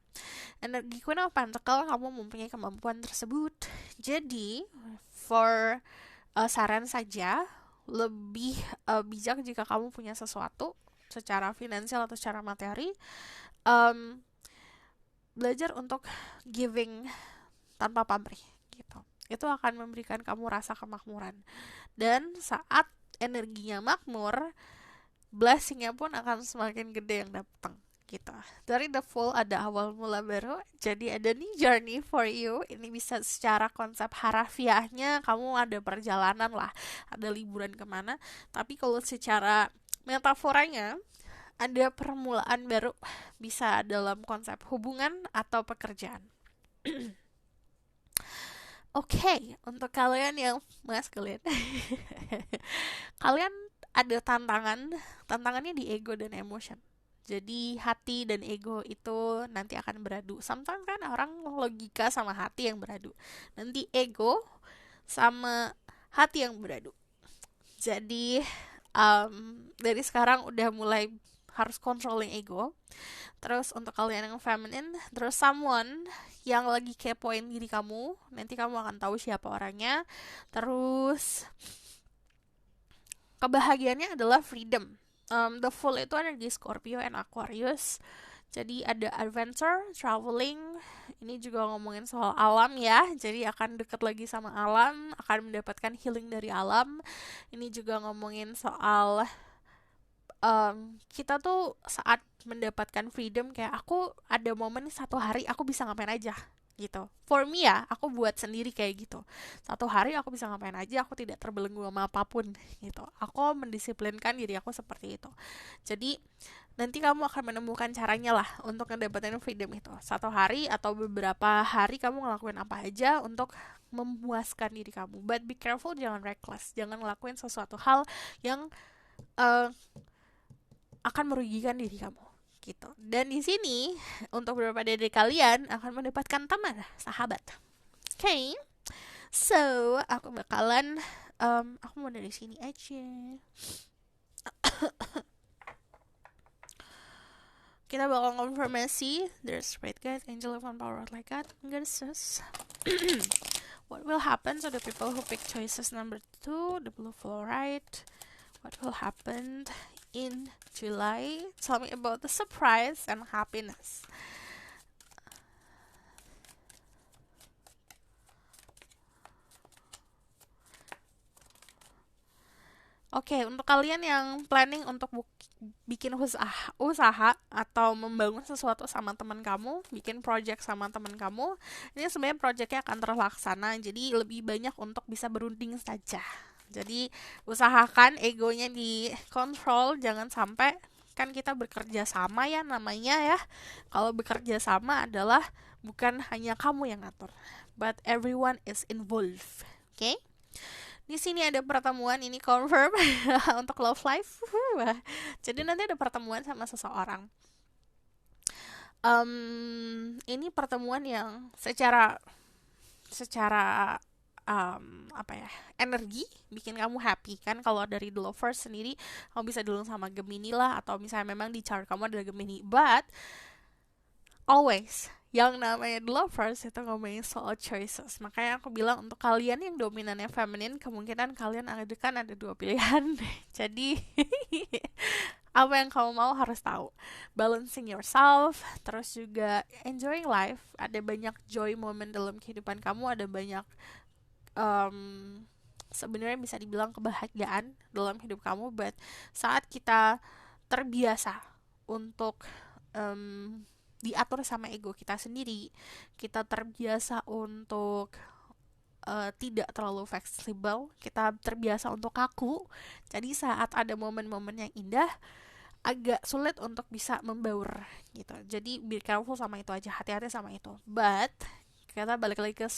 Energi Queen of Pentacle, kamu mempunyai kemampuan tersebut. Jadi for saran saja, lebih bijak jika kamu punya sesuatu secara finansial atau secara materi, belajar untuk giving tanpa pamrih gitu. Itu akan memberikan kamu rasa kemakmuran. Dan saat energinya makmur, blessingnya pun akan semakin gede yang datang gitu. Dari the full ada awal mula baru, jadi ada new journey for you. Ini bisa secara konsep harafiahnya kamu ada perjalanan lah, ada liburan kemana. Tapi kalau secara metaforanya ada permulaan baru, bisa dalam konsep hubungan atau pekerjaan. Oke, untuk kalian yang maskulin, kalian ada tantangannya di ego dan emotion. Jadi hati dan ego itu nanti akan beradu. Sometimes kan orang logika sama hati yang beradu, nanti ego sama hati yang beradu. Jadi dari sekarang udah mulai harus controlling ego. Terus untuk kalian yang feminine, terus someone yang lagi kepoin diri kamu, nanti kamu akan tahu siapa orangnya. Terus kebahagiaannya adalah freedom. The full itu energi Scorpio and Aquarius. Jadi ada adventure, traveling. Ini juga ngomongin soal alam ya. Jadi akan dekat lagi sama alam, akan mendapatkan healing dari alam. Ini juga ngomongin soal kita tuh saat mendapatkan freedom, kayak aku ada momen satu hari aku bisa ngapain aja gitu. For me ya, aku buat sendiri kayak gitu. Satu hari aku bisa ngapain aja, aku tidak terbelenggu sama apapun gitu. Aku mendisiplinkan diri aku seperti itu. Jadi nanti kamu akan menemukan caranya lah untuk ngedapetin freedom itu. Satu hari atau beberapa hari kamu ngelakuin apa aja untuk memuaskan diri kamu. But be careful, jangan reckless. Jangan ngelakuin sesuatu hal yang uh, akan merugikan diri kamu gitu. Dan di sini untuk beberapa dari kalian akan mendapatkan teman, sahabat. Okay, so aku bakalan aku mau dari sini aja. Kita bakal konfirmasi. There's great guys, angel of power like that. Goddesses. What will happen to the people who pick choices number 2, the blue fluorite? What will happen in July? Tell me about the surprise and happiness. Oke, untuk kalian yang planning untuk bikin usaha atau membangun sesuatu sama teman kamu, bikin project sama teman kamu, ini sebenarnya projectnya akan terlaksana, jadi lebih banyak untuk bisa berunding saja. Jadi usahakan egonya dikontrol, jangan sampai, kan kita bekerja sama ya namanya ya. Kalau bekerja sama adalah bukan hanya kamu yang ngatur, but everyone is involved. Oke? Di sini ada pertemuan, ini confirm untuk love life. Jadi nanti ada pertemuan sama seseorang. Ini pertemuan yang secara apa ya, energi bikin kamu happy kan. Kalau dari the lovers sendiri kamu bisa dulu sama Gemini lah, atau misalnya memang di chart kamu adalah Gemini, but always yang namanya the lovers itu ngomongin soal choices. Makanya aku bilang untuk kalian yang dominannya feminine, kemungkinan kalian ada 2 pilihan. Jadi apa yang kamu mau harus tahu. Balancing yourself, terus juga enjoying life. Ada banyak joy moment dalam kehidupan kamu, ada banyak sebenarnya bisa dibilang kebahagiaan dalam hidup kamu. But saat kita terbiasa untuk diatur sama ego kita sendiri, kita terbiasa untuk tidak terlalu fleksibel, kita terbiasa untuk kaku, jadi saat ada momen-momen yang indah agak sulit untuk bisa membaur gitu. Jadi be careful sama itu aja, hati-hati sama itu. But kita balik lagi ke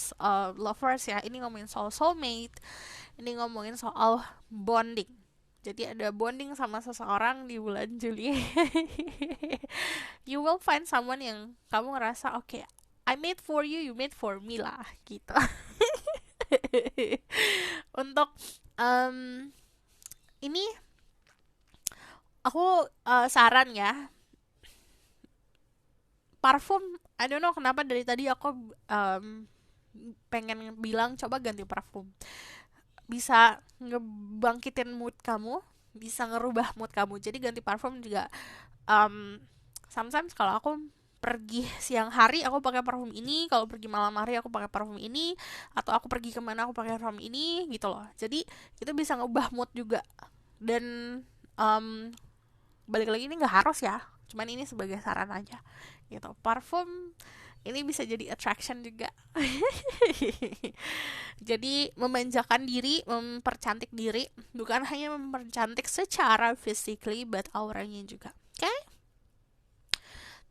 lovers ya, ini ngomongin soal soulmate, ini ngomongin soal bonding. Jadi ada bonding sama seseorang di bulan Juli. You will find someone yang kamu ngerasa okay, I made for you, you made for me lah gitu. Untuk ini aku saran ya, parfum, I don't know kenapa dari tadi aku pengen bilang coba ganti parfum. Bisa ngebangkitin mood kamu, bisa ngerubah mood kamu. Jadi ganti parfum juga. Sometimes kalau aku pergi siang hari aku pakai parfum ini, kalau pergi malam hari aku pakai parfum ini, atau aku pergi kemana aku pakai parfum ini gitu loh. Jadi itu bisa ngubah mood juga. Dan balik lagi ini nggak harus ya, cuman ini sebagai saran aja gitu. Parfum ini bisa jadi attraction juga. Jadi memanjakan diri, mempercantik diri, bukan hanya mempercantik secara physically but auranya juga. Oke? Okay?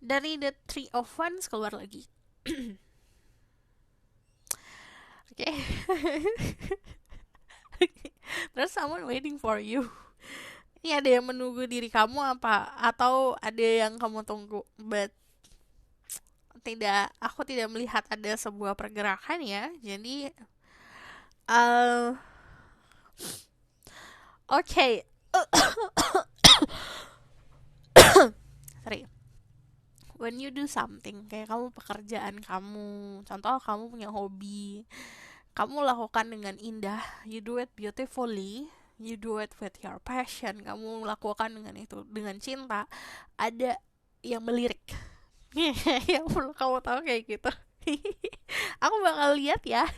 Dari the 3 of Wands keluar lagi. Oke. Okay. There's someone waiting for you. Ini ada yang menunggu diri kamu apa, atau ada yang kamu tunggu, but aku tidak melihat ada sebuah pergerakan ya. Jadi okay. Sorry. When you do something, kayak kamu pekerjaan kamu, contoh kamu punya hobi, kamu lakukan dengan indah, you do it beautifully, you do it with your passion, kamu lakukan dengan itu, dengan cinta, ada yang melirik. Yang perlu kamu tahu kayak gitu. Aku bakal lihat ya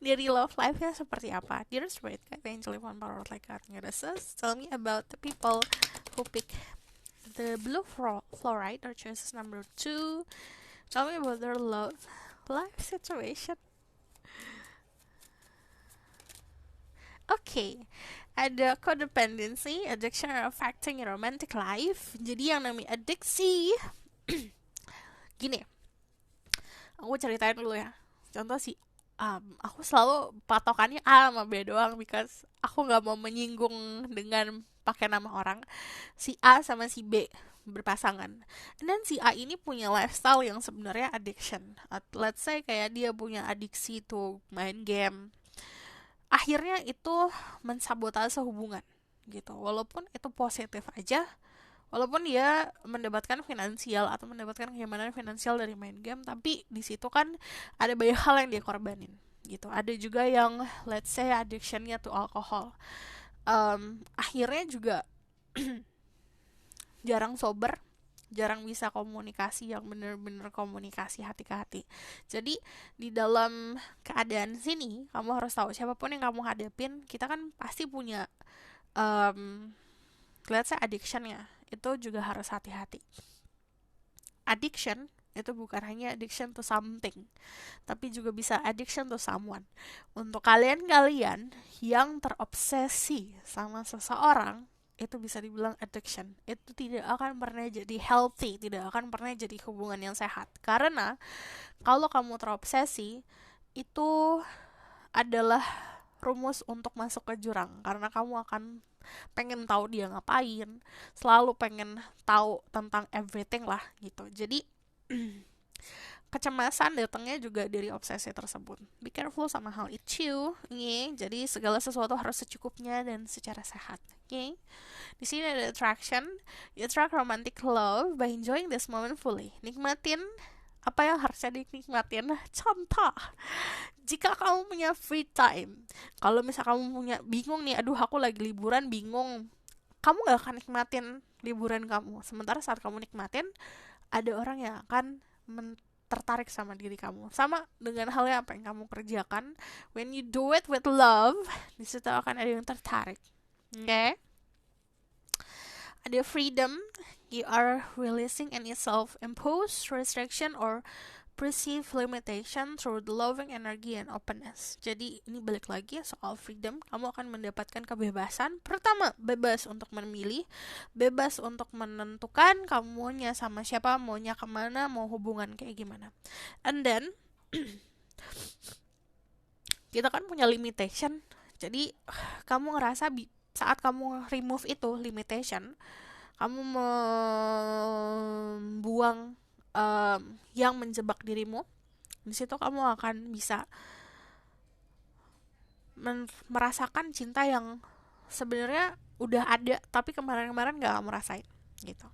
dari love life-nya seperti apa. Dear Spirit Guide, Angel of Power like God, tell me about the people who pick the blue fluorite or choices number 2. Tell me about their love life situation. Okay, Ada codependency, addiction are affecting your romantic life. Jadi yang namanya adiksi, gini, aku ceritain dulu ya. Contoh sih, aku selalu patokannya A sama B doang, because aku nggak mau menyinggung dengan pakai nama orang. Si A sama si B berpasangan. Dan si A ini punya lifestyle yang sebenarnya addiction. Let's say kayak dia punya adiksi tuh main game. Akhirnya itu mensabotase hubungan gitu. Walaupun itu positif aja, walaupun dia mendapatkan finansial atau mendapatkan kenyamanan finansial dari main game, tapi di situ kan ada banyak hal yang dia korbanin gitu. Ada juga yang let's say addictionnya tuh alkohol. Akhirnya juga jarang sober, jarang bisa komunikasi yang bener-bener komunikasi hati ke hati. Jadi di dalam keadaan sini kamu harus tahu, siapapun yang kamu hadapin, kita kan pasti punya let's say addiction-nya. Itu juga harus hati-hati. Addiction itu bukan hanya addiction to something, tapi juga bisa addiction to someone. Untuk kalian-kalian yang terobsesi sama seseorang, itu bisa dibilang addiction. Itu tidak akan pernah jadi healthy, tidak akan pernah jadi hubungan yang sehat. Karena kalau kamu terobsesi, itu adalah rumus untuk masuk ke jurang. Karena kamu akan pengen tahu dia ngapain, selalu pengen tahu tentang everything lah gitu. Jadi kecemasan datangnya juga dari obsesi tersebut. Be careful sama hal itu, okay? Jadi segala sesuatu harus secukupnya dan secara sehat, okay? Di sini ada attraction. You attract romantic love by enjoying this moment fully. Nikmatin apa yang harusnya dinikmatin. Contoh, jika kamu punya free time, kalau misal kamu punya bingung nih, aduh aku lagi liburan bingung, kamu gak akan nikmatin liburan kamu. Sementara saat kamu nikmatin, ada orang yang akan tertarik sama diri kamu. Sama dengan halnya apa yang kamu kerjakan. When you do it with love, di situ akan ada yang tertarik. Okay? Ada freedom. You are releasing any self-imposed restriction or perceived limitation through the loving energy and openness. Jadi ini balik lagi soal freedom. Kamu akan mendapatkan kebebasan. Pertama, bebas untuk memilih, bebas untuk menentukan kamu maunya sama siapa, maunya kemana, mau hubungan kayak gimana. And then kita kan punya limitation. Jadi kamu ngerasa saat kamu remove itu limitation, kamu membuang yang menjebak dirimu, di situ kamu akan bisa merasakan cinta yang sebenarnya udah ada tapi kemarin-kemarin gak kamu rasain gitu.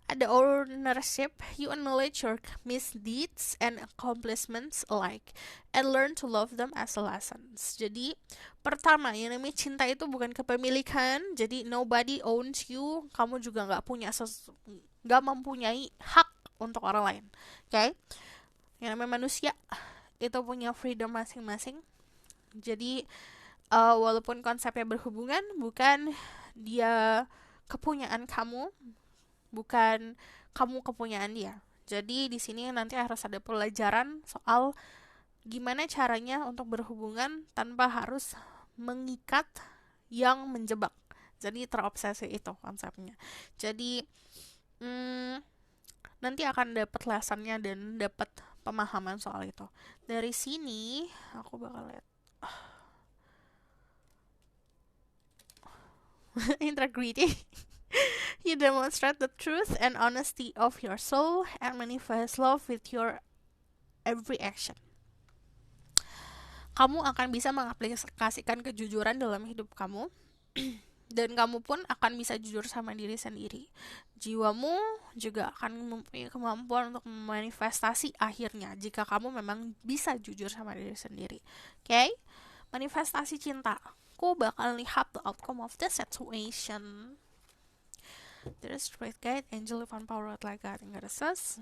Ada ownership. You acknowledge your misdeeds and accomplishments alike and learn to love them as lessons. Jadi pertama, yang namanya cinta itu bukan kepemilikan. Jadi nobody owns you. Kamu juga gak mempunyai hak untuk orang lain. Okay? Yang namanya manusia itu punya freedom masing-masing. Jadi walaupun konsepnya berhubungan, bukan dia kepunyaan kamu, bukan kamu kepunyaan dia. Jadi di sini nanti harus ada pelajaran soal gimana caranya untuk berhubungan tanpa harus mengikat yang menjebak. Jadi terobsesi itu konsepnya. Jadi nanti akan dapat lesannya dan dapat pemahaman soal itu. Dari sini aku bakal lihat integrity. You demonstrate the truth and honesty of your soul and manifest love with your every action. Kamu akan bisa mengaplikasikan kejujuran dalam hidup kamu dan kamu pun akan bisa jujur sama diri sendiri. Jiwamu juga akan mempunyai kemampuan untuk memanifestasi akhirnya jika kamu memang bisa jujur sama diri sendiri. Okay? Manifestasi cinta. Aku bakal lihat the outcome of this situation. There is great guide, angel of empowered like God and goddesses.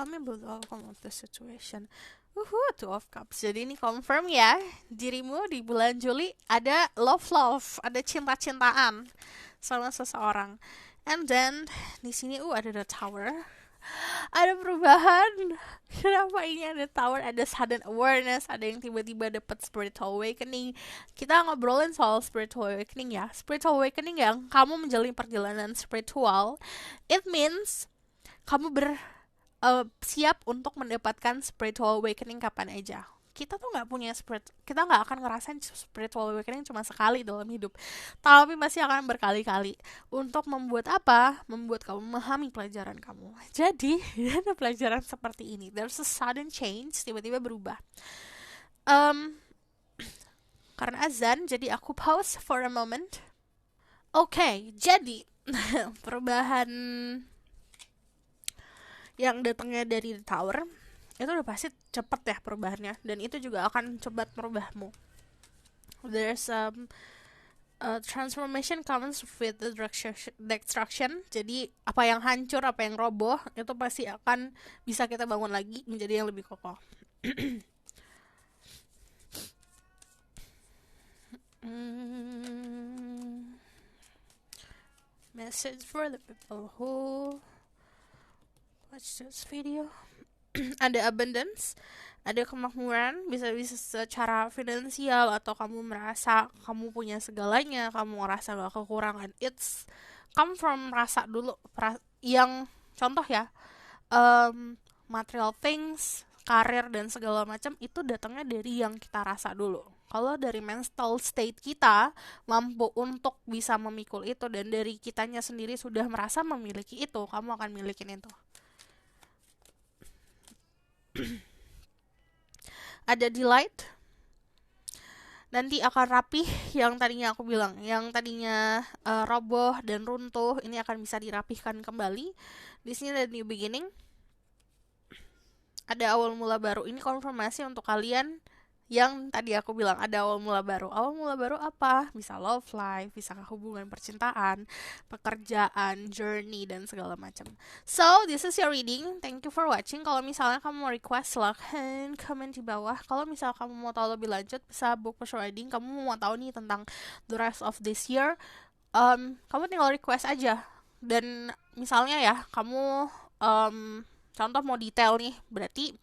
tell me about the outcome of the situation. Two of Cups. Jadi ini confirm ya, dirimu di bulan Juli ada love, ada cinta-cintaan sama seseorang. And then di sini ada the Tower. Ada perubahan. Kenapa ini ada Tower? Ada sudden awareness, ada yang tiba-tiba dapat spiritual awakening. Kita ngobrolin soal spiritual awakening ya. Spiritual awakening yang kamu menjalani perjalanan spiritual, it means kamu siap untuk mendapatkan spiritual awakening kapan aja. Kita tuh kita nggak akan ngerasain spiritual awakening cuma sekali dalam hidup, tapi pasti akan berkali-kali. Untuk membuat apa? Membuat kamu memahami pelajaran kamu. Jadi ada pelajaran seperti ini. There's a sudden change, tiba-tiba berubah. Karena azan, jadi aku pause for a moment. Oke, jadi perubahan yang datangnya dari the Tower itu udah pasti cepet ya perubahannya, dan itu juga akan cepat merubahmu. There's transformation comes with the destruction. Jadi apa yang hancur, apa yang roboh, itu pasti akan bisa kita bangun lagi menjadi yang lebih kokoh. Message for the people who watch this video. Ada abundance, ada kemakmuran, bisa secara finansial, atau kamu merasa kamu punya segalanya, kamu merasa gak kekurangan. It's come from rasa dulu, yang contoh ya, material things, karir dan segala macam itu datangnya dari yang kita rasa dulu. Kalau dari mental state kita mampu untuk bisa memikul itu, dan dari kitanya sendiri sudah merasa memiliki itu, kamu akan milikin itu. Ada delight, nanti akan rapih. Yang tadinya aku bilang, yang tadinya roboh dan runtuh, ini akan bisa dirapihkan kembali. Di sini ada new beginning, ada awal mula baru. Ini konfirmasi untuk kalian yang tadi aku bilang ada awal mula baru. Awal mula baru apa? Bisa love life, bisa hubungan percintaan, pekerjaan, journey, dan segala macam. So, this is your reading. Thank you for watching. Kalau misalnya kamu mau request, silahkan comment di bawah. Kalau misalnya kamu mau tahu lebih lanjut, bisa book personal reading. Kamu mau tahu nih tentang the rest of this year, kamu tinggal request aja. Dan misalnya ya, kamu contoh mau detail nih, berarti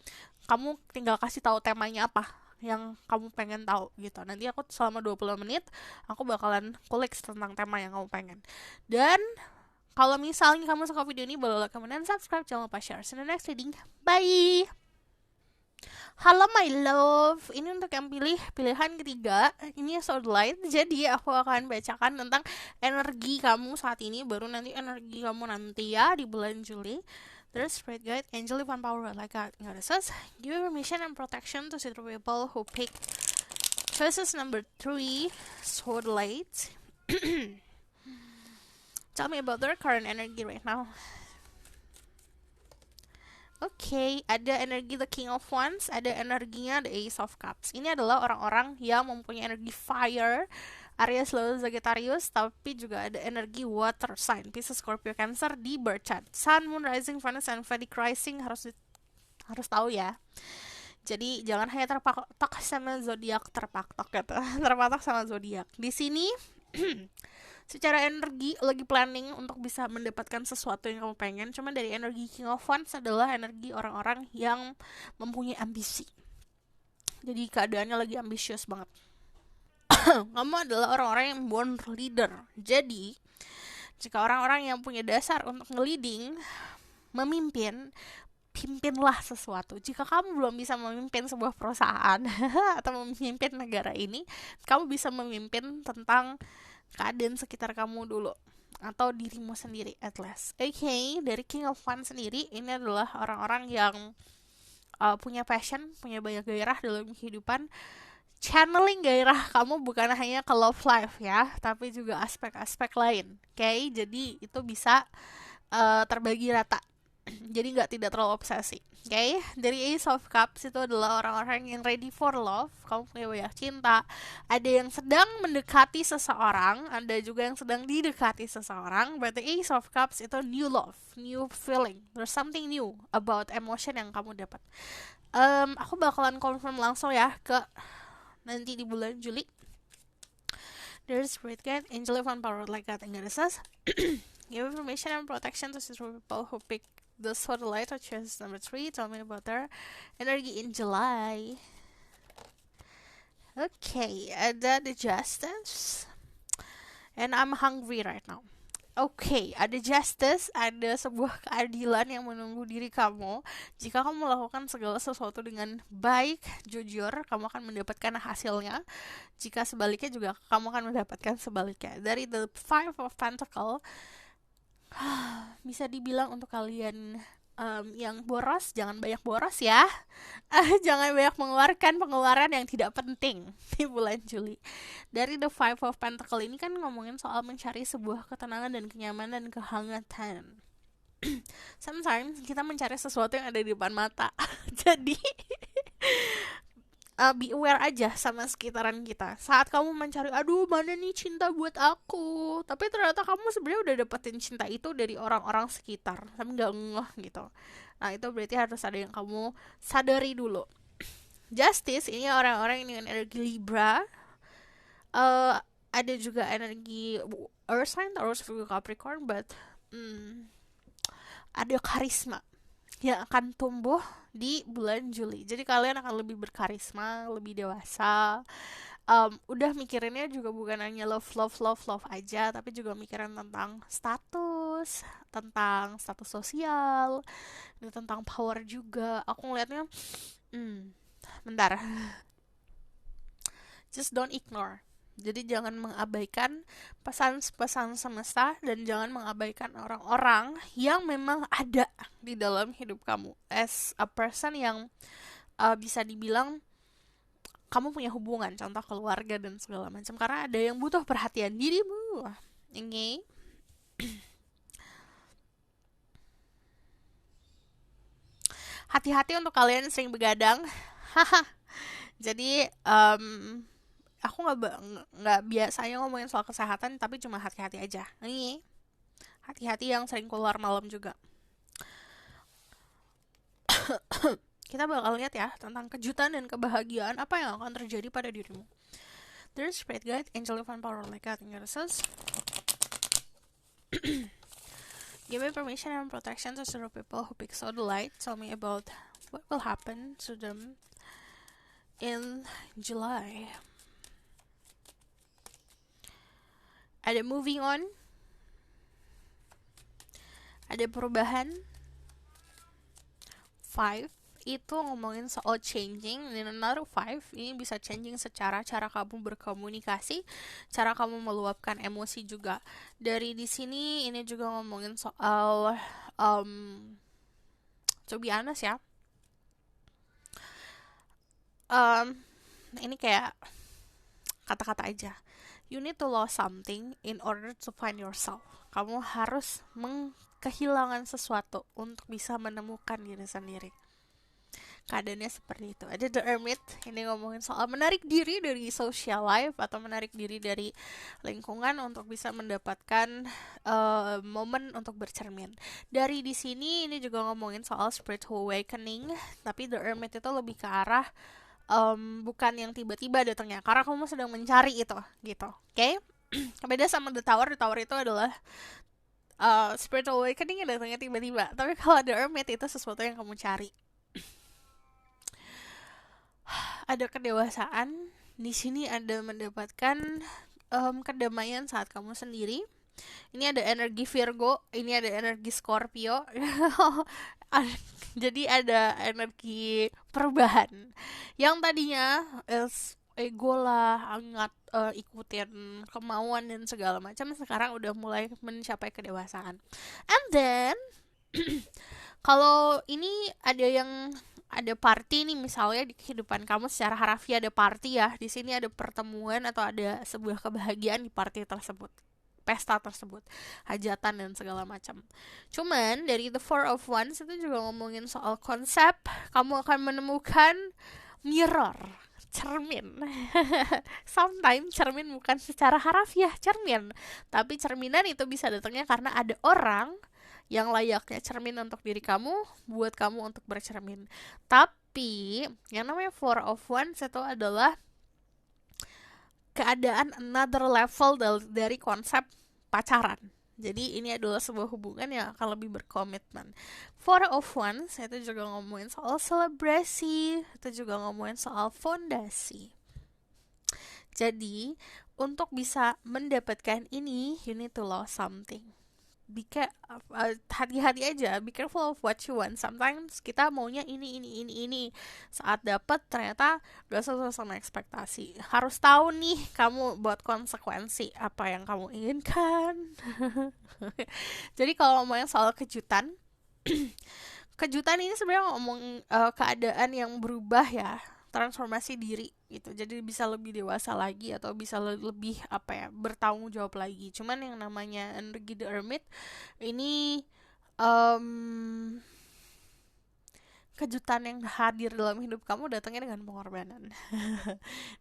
kamu tinggal kasih tahu temanya apa yang kamu pengen tahu gitu. Nanti aku selama 20 menit aku bakalan kulik tentang tema yang kamu pengen. Dan kalau misalnya kamu suka video ini, boleh like, comment, dan subscribe. Jangan lupa share. See you in the next reading. Bye. Halo my love, ini untuk yang pilihan ketiga, ini Sword Light. Jadi aku akan bacakan tentang energi kamu saat ini, baru nanti energi kamu nanti ya di bulan Juli. There's spirit guide, angel, divine power, like God, goddesses, give permission and protection to the people who pick choices number 3, Sword Light. Tell me about their current energy right now. Oke, ada energi the King of Wands, ada energinya the Ace of Cups. Ini adalah orang-orang yang mempunyai energi fire, Aries, Leo, Sagittarius, tapi juga ada energi water sign, Pisces, Scorpio, Cancer di birth chart. Sun, Moon, Rising, Venus, and Vedic Rising harus tahu ya. Jadi jangan hanya terpatok sama zodiak, terpatok sama zodiak. Di sini secara energi lagi planning untuk bisa mendapatkan sesuatu yang kamu pengen. Cuma dari energi King of Wands adalah energi orang-orang yang mempunyai ambisi. Jadi keadaannya lagi ambisius banget. Kamu adalah orang-orang yang born leader. Jadi jika orang-orang yang punya dasar untuk nge-leading, memimpin, pimpinlah sesuatu. Jika kamu belum bisa memimpin sebuah perusahaan atau memimpin negara ini, kamu bisa memimpin tentang keadaan sekitar kamu dulu, atau dirimu sendiri at least. Okay, dari King of Wands sendiri, ini adalah orang-orang yang punya passion, punya banyak gairah dalam kehidupan. Channeling gairah kamu bukan hanya ke love life ya, tapi juga aspek-aspek lain. Okay, jadi itu bisa terbagi rata. Jadi tidak terlalu obsesi. Oke, dari Ace of Cups itu adalah orang-orang yang ready for love. Kamu punya banyak cinta. Ada yang sedang mendekati seseorang, ada juga yang sedang didekati seseorang. Berarti Ace of Cups itu new love, new feeling. There's something new about emotion yang kamu dapat. Aku bakalan confirm langsung ya ke nanti di bulan Juli. There's great guide, angel of power like that, and says, give information and protection to people who pick the sort of light or choice number 3. Tell me about their energy in July. Okay, ada the justice. And I'm hungry right now. Okay, ada justice, ada sebuah keadilan yang menunggu diri kamu. Jika kamu melakukan segala sesuatu dengan baik, jujur, kamu akan mendapatkan hasilnya. Jika sebaliknya juga, kamu akan mendapatkan sebaliknya. Dari the Five of Pentacles, bisa dibilang untuk kalian yang boros, jangan banyak boros ya. Jangan banyak mengeluarkan pengeluaran yang tidak penting di bulan Juli. Dari the Five of Pentacles ini kan ngomongin soal mencari sebuah ketenangan dan kenyamanan dan kehangatan. Sometimes kita mencari sesuatu yang ada di depan mata. Jadi be aware aja sama sekitaran kita. Saat kamu mencari, aduh mana nih cinta buat aku, tapi ternyata kamu sebenarnya udah dapetin cinta itu dari orang-orang sekitar, tapi nggak ngeh gitu. Nah itu berarti harus ada yang kamu sadari dulu. Justice ini orang-orang dengan energi Libra, ada juga energi Earth sign, Taurus, Virgo, Capricorn, but ada karisma yang akan tumbuh di bulan Juli. Jadi kalian akan lebih berkarisma, lebih dewasa. Udah mikirinnya juga bukan hanya love aja, tapi juga mikirin tentang status sosial, dan tentang power juga. Aku ngeliatnya, bentar. Just don't ignore. Jadi jangan mengabaikan pesan-pesan semesta dan jangan mengabaikan orang-orang yang memang ada di dalam hidup kamu. As a person yang bisa dibilang kamu punya hubungan, contoh keluarga dan segala macam. Karena ada yang butuh perhatian dirimu. Ini. Hati-hati untuk kalian yang sering begadang. Jadi aku nggak biasanya ngomongin soal kesehatan, tapi cuma hati-hati aja. Ini hati-hati yang sering keluar malam juga. Kita bakal lihat ya tentang kejutan dan kebahagiaan apa yang akan terjadi pada dirimu. There's spirit guide, angel of power like that, and says, give me permission and protection to serve people who pick so the light. Tell me about what will happen to them in July. Ada moving on, ada perubahan. 5 itu ngomongin soal changing, dan another 5 ini bisa changing secara cara kamu berkomunikasi, cara kamu meluapkan emosi juga. Dari di sini ini juga ngomongin soal to be honest ya, ini kayak kata-kata aja. You need to lose something in order to find yourself. Kamu harus kehilangan sesuatu untuk bisa menemukan diri sendiri. Keadaannya seperti itu. Ada The Hermit, ini ngomongin soal menarik diri dari social life atau menarik diri dari lingkungan untuk bisa mendapatkan momen untuk bercermin. Dari di sini ini juga ngomongin soal spiritual awakening, tapi The Hermit itu lebih ke arah bukan yang tiba-tiba datangnya, karena kamu sedang mencari itu gitu. Oke? Beda sama The Tower itu adalah spiritual awakening yang datangnya tiba-tiba. Tapi kalau The Hermit itu sesuatu yang kamu cari. Ada kedewasaan di sini, ada mendapatkan kedamaian saat kamu sendiri. Ini ada energi Virgo, ini ada energi Scorpio. Jadi ada energi perubahan. Yang tadinya ego lah, hangat, ikutin kemauan dan segala macam, sekarang udah mulai mencapai kedewasaan. And then kalau ini ada party nih, misalnya di kehidupan kamu secara harafiah ada party ya. Di sini ada pertemuan atau ada sebuah kebahagiaan di party tersebut. pesta tersebut, hajatan dan segala macam. Cuman dari the Four of Wands itu juga ngomongin soal konsep, kamu akan menemukan mirror, cermin. Sometimes cermin bukan secara harafiah cermin, tapi cerminan itu bisa datangnya karena ada orang yang layaknya cermin untuk diri kamu, buat kamu untuk bercermin. Tapi yang namanya Four of Wands itu adalah keadaan another level dari konsep pacaran. Jadi ini adalah sebuah hubungan yang akan lebih berkomitmen. Four of Wands itu juga ngomongin soal selebrasi, itu juga ngomongin soal fondasi. Jadi untuk bisa mendapatkan ini, you need to love something. Hati-hati aja, be careful of what you want. Sometimes kita maunya ini. Saat dapat ternyata gak sesuai sama ekspektasi. Harus tahu nih kamu buat konsekuensi apa yang kamu inginkan. Jadi kalau ngomongin soal kejutan, kejutan ini sebenarnya ngomong keadaan yang berubah ya, transformasi diri gitu. Jadi bisa lebih dewasa lagi atau bisa lebih bertanggung jawab lagi. Cuman yang namanya energi The Hermit ini kejutan yang hadir dalam hidup kamu datangnya dengan pengorbanan.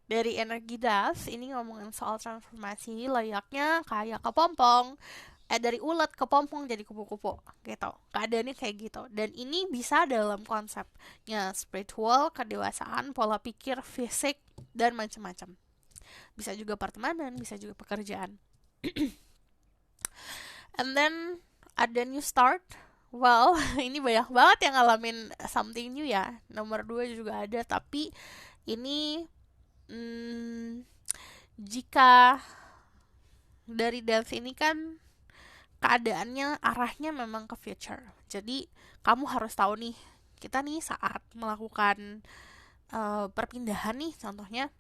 Dari energi Death ini ngomongin soal transformasi layaknya kayak kepompong. Dari ulet ke pompong jadi kupu-kupu gitu. Keadaannya kayak gitu. Dan ini bisa dalam konsepnya spiritual, kedewasaan, pola pikir, fisik, dan macam-macam. Bisa juga pertemanan, bisa juga pekerjaan. And then ada new start. Well, ini banyak banget yang ngalamin something new ya. Nomor 2 juga ada, tapi ini jika dari Death ini kan keadaannya arahnya memang ke future. Jadi kamu harus tahu nih, kita nih saat melakukan perpindahan nih, contohnya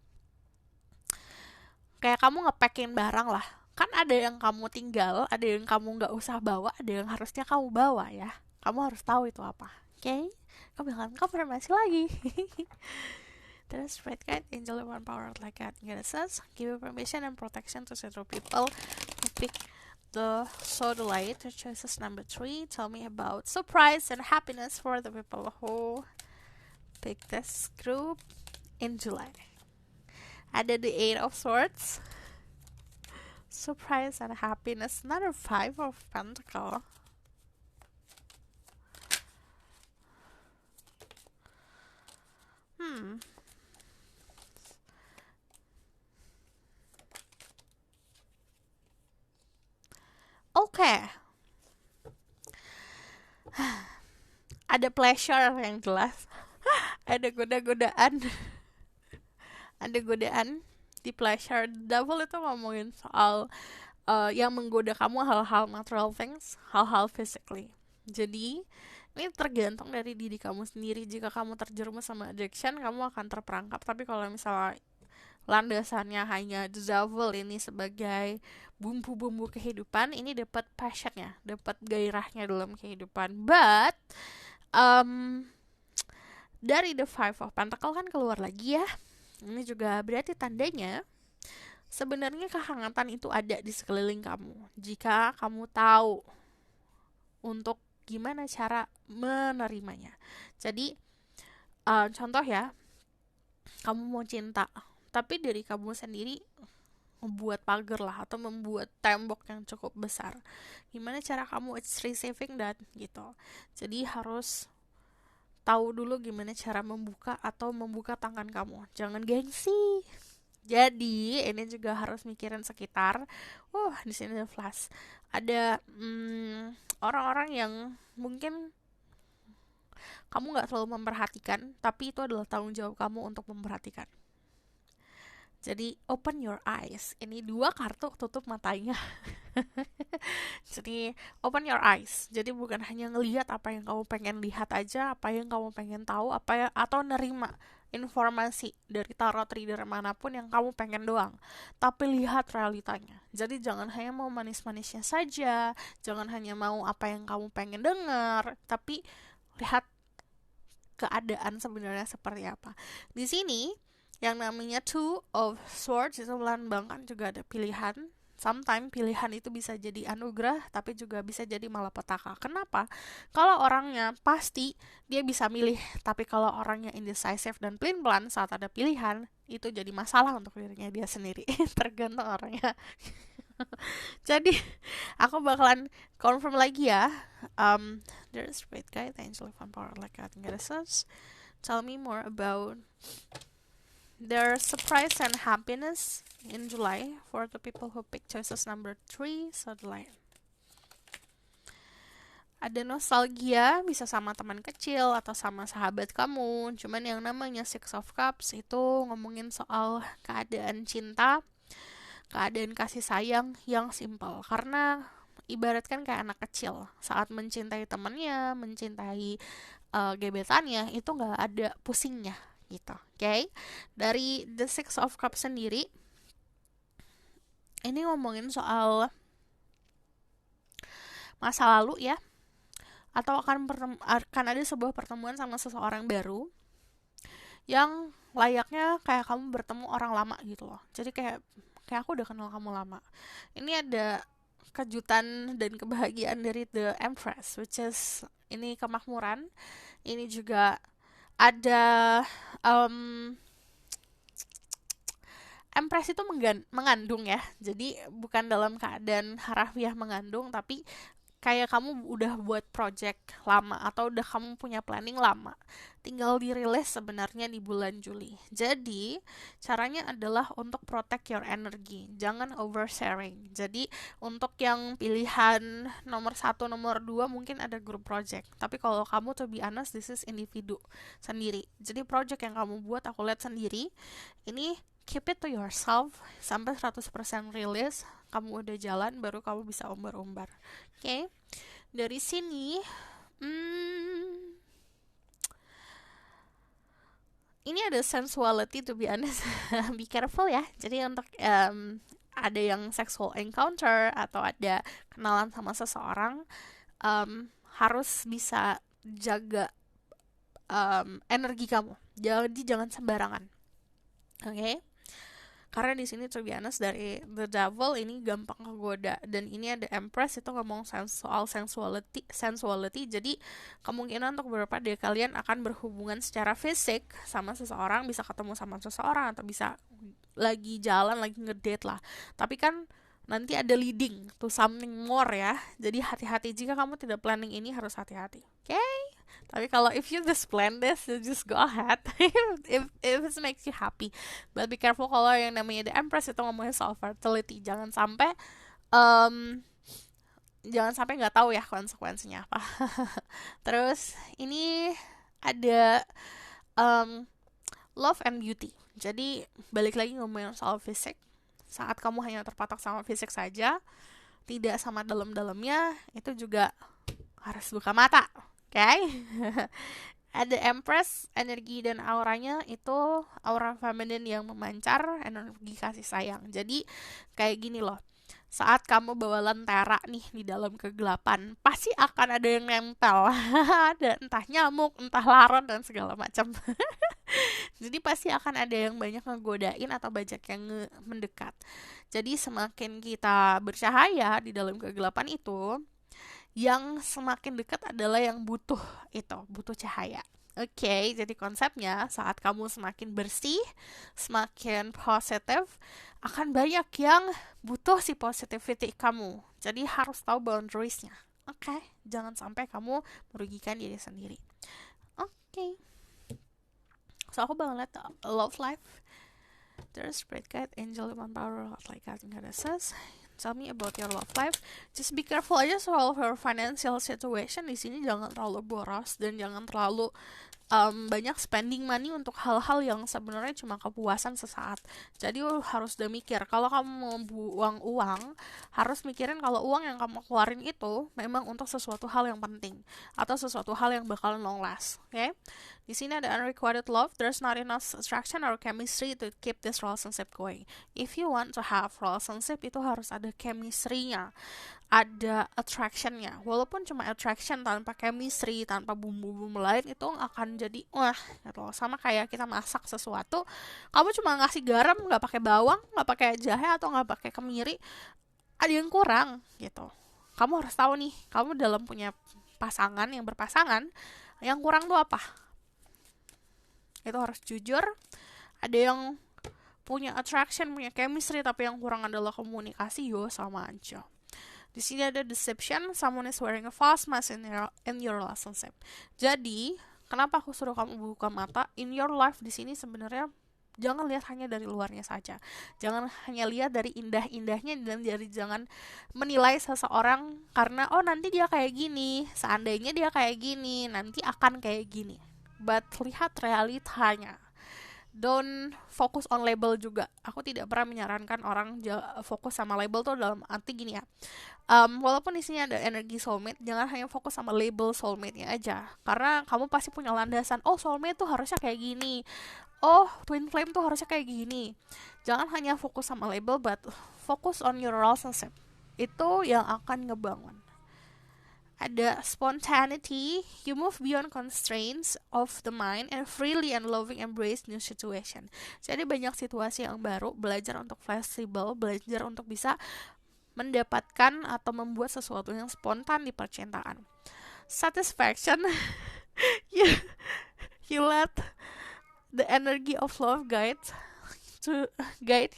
kayak kamu nge-packin barang lah. Kan ada yang kamu tinggal, ada yang kamu nggak usah bawa, ada yang harusnya kamu bawa ya. Kamu harus tahu itu apa. Oke? Kamu bilang konfirmasi lagi. Terus Red Kite, Angel of One Power like God. God says, give you permission and protection to settle people who pick the light. Choices number 3. Tell me about surprise and happiness for the people who pick this group in July. Ada the 8 of Swords, surprise and happiness. Another 5 of Pentacles. Oke. Ada pleasure yang jelas. Ada goda-godaan. Ada godaan di pleasure. Devil itu ngomongin soal yang menggoda kamu hal-hal material things, hal-hal physically. Jadi ini tergantung dari diri kamu sendiri. Jika kamu terjerumus sama addiction, kamu akan terperangkap. Tapi kalau misalnya landasannya hanya the devil ini sebagai bumbu-bumbu kehidupan, ini dapat passionnya, dapat gairahnya dalam kehidupan. But dari the 5 of Pentacles kan keluar lagi ya. Ini juga berarti tandanya sebenarnya kehangatan itu ada di sekeliling kamu. Jika kamu tahu untuk gimana cara menerimanya. Jadi contoh ya, kamu mau cinta, tapi dari kamu sendiri membuat pagar lah atau membuat tembok yang cukup besar. Gimana cara kamu receiving that gitu. Jadi harus tahu dulu gimana cara membuka tangan kamu. Jangan gengsi. Jadi ini juga harus mikirin sekitar. Di sini ada flash. Ada orang-orang yang mungkin kamu nggak terlalu memperhatikan, tapi itu adalah tanggung jawab kamu untuk memperhatikan. Jadi open your eyes. Ini 2 kartu tutup matanya. Jadi open your eyes. Jadi bukan hanya ngelihat apa yang kamu pengen lihat aja, apa yang kamu pengen tahu, atau nerima informasi dari tarot reader manapun yang kamu pengen doang. Tapi lihat realitanya. Jadi jangan hanya mau manis-manisnya saja, jangan hanya mau apa yang kamu pengen dengar, tapi lihat keadaan sebenarnya seperti apa. Di sini yang namanya 2 of Swords itu melambangkan juga ada pilihan, sometimes pilihan itu bisa jadi anugerah, tapi juga bisa jadi malapetaka. Kenapa? Kalau orangnya pasti dia bisa milih, tapi kalau orangnya indecisive dan pelin-pelan saat ada pilihan, itu jadi masalah untuk dirinya dia sendiri. Tergantung orangnya. Jadi aku bakalan confirm lagi ya. There's great guy, the angel of power like I think it is. Tell me more about their surprise and happiness in July for the people who pick choices number 3. So July. Ada nostalgia, bisa sama teman kecil atau sama sahabat kamu. Cuman yang namanya Six of Cups itu ngomongin soal keadaan cinta, keadaan kasih sayang yang simpel. Karena ibaratkan kayak anak kecil saat mencintai temannya, mencintai gebetannya, itu nggak ada pusingnya gitu. Oke? Dari The Six of Cups sendiri, ini ngomongin soal masa lalu ya, atau akan ada sebuah pertemuan sama seseorang baru yang layaknya kayak kamu bertemu orang lama gitu loh. Jadi kayak aku udah kenal kamu lama. Ini ada kejutan dan kebahagiaan dari The Empress, which is ini kemakmuran. Ini juga ada Empress itu mengandung ya. Jadi bukan dalam keadaan harafiah mengandung, tapi kayak kamu udah buat project lama atau udah kamu punya planning lama, tinggal dirilis sebenarnya di bulan Juli. Jadi caranya adalah untuk protect your energy, jangan oversharing. Jadi untuk yang pilihan nomor 1, nomor 2 mungkin ada group project, tapi kalau kamu to be honest, this is individu sendiri. Jadi project yang kamu buat aku lihat sendiri, ini keep it to yourself sampai 100% rilis, kamu udah jalan baru kamu bisa umbar-umbar. Oke. Dari sini ini ada sensuality to be honest. Be careful ya. Jadi untuk ada yang sexual encounter atau ada kenalan sama seseorang, harus bisa jaga energi kamu. Jadi jangan sembarangan. Oke. Karena di sini to be honest, dari The Devil ini gampang kegoda, dan ini ada Empress itu ngomong soal sensuality. Jadi kemungkinan untuk beberapa dari kalian akan berhubungan secara fisik sama seseorang, bisa ketemu sama seseorang atau bisa lagi jalan, lagi ngedate lah. Tapi kan nanti ada leading to something more ya. Jadi hati-hati, jika kamu tidak planning ini harus hati-hati. Oke? Tapi kalau if you just plan this, you just go ahead. if it makes you happy. But be careful kalau yang namanya The Empress itu ngomongin soal fertility. Jangan sampai nggak tahu ya konsekuensinya apa. Terus ini ada love and beauty. Jadi balik lagi ngomongin soal fisik. Saat kamu hanya terpatok sama fisik saja, tidak sama dalam-dalamnya, itu juga harus buka mata. Okay? Ada Empress, energi dan auranya itu aura feminin yang memancar, energi kasih sayang. Jadi kayak gini loh, saat kamu bawa lentera nih di dalam kegelapan, pasti akan ada yang nempel. Ada entah nyamuk, entah laron dan segala macam. Jadi pasti akan ada yang banyak ngegodain atau banyak yang mendekat. Jadi semakin kita bercahaya di dalam kegelapan itu, yang semakin dekat adalah yang butuh cahaya. Oke, jadi konsepnya saat kamu semakin bersih, semakin positif, akan banyak yang butuh si positivity kamu. Jadi harus tahu boundariesnya. Oke, jangan sampai kamu merugikan diri sendiri. Oke. So aku bakal lihat love life. There's great guide, angel, human power, like I think that says. Tell me about your love life. Just be careful aja soal your financial situation. Di sini jangan terlalu boros dan jangan terlalu banyak spending money untuk hal-hal yang sebenarnya cuma kepuasan sesaat. Jadi harus udah mikir, kalau kamu mau buang uang, harus mikirin kalau uang yang kamu keluarin itu memang untuk sesuatu hal yang penting atau sesuatu hal yang bakalan long last. Okay? Di sini ada unrequited love. There's not enough attraction or chemistry to keep this relationship going. If you want to have relationship, itu harus ada chemistry-nya, ada attraction-nya. Walaupun cuma attraction tanpa chemistry, tanpa bumbu-bumbu lain, itu akan jadi gitu loh. Sama kayak kita masak sesuatu, kamu cuma ngasih garam, nggak pakai bawang, nggak pakai jahe atau nggak pakai kemiri, ada yang kurang gitu. Kamu harus tahu nih, kamu dalam punya pasangan yang berpasangan, yang kurang tuh apa? Itu harus jujur. Ada yang punya attraction, punya chemistry, tapi yang kurang adalah komunikasi, yo sama aja. Di sini ada deception, someone is wearing a false mask in your relationship. Jadi, kenapa aku suruh kamu buka mata? In your life di sini sebenarnya jangan lihat hanya dari luarnya saja. Jangan hanya lihat dari indah-indahnya, dan jangan menilai seseorang karena oh nanti dia kayak gini, seandainya dia kayak gini, nanti akan kayak gini. But lihat realitanya. Don't focus on label juga. Aku tidak pernah menyarankan orang fokus sama label tuh dalam arti gini ya. Walaupun di sini ada energi soulmate, jangan hanya fokus sama label soulmate-nya aja. Karena kamu pasti punya landasan. Oh, soulmate tuh harusnya kayak gini. Oh, twin flame tuh harusnya kayak gini. Jangan hanya fokus sama label, but fokus on your relationship. Itu yang akan ngebangun. Ada spontaneity, you move beyond constraints of the mind and freely and loving embrace new situation. Jadi banyak situasi yang baru, belajar untuk fleksibel, belajar untuk bisa mendapatkan atau membuat sesuatu yang spontan di percintaan. Satisfaction, you, you let the energy of love guide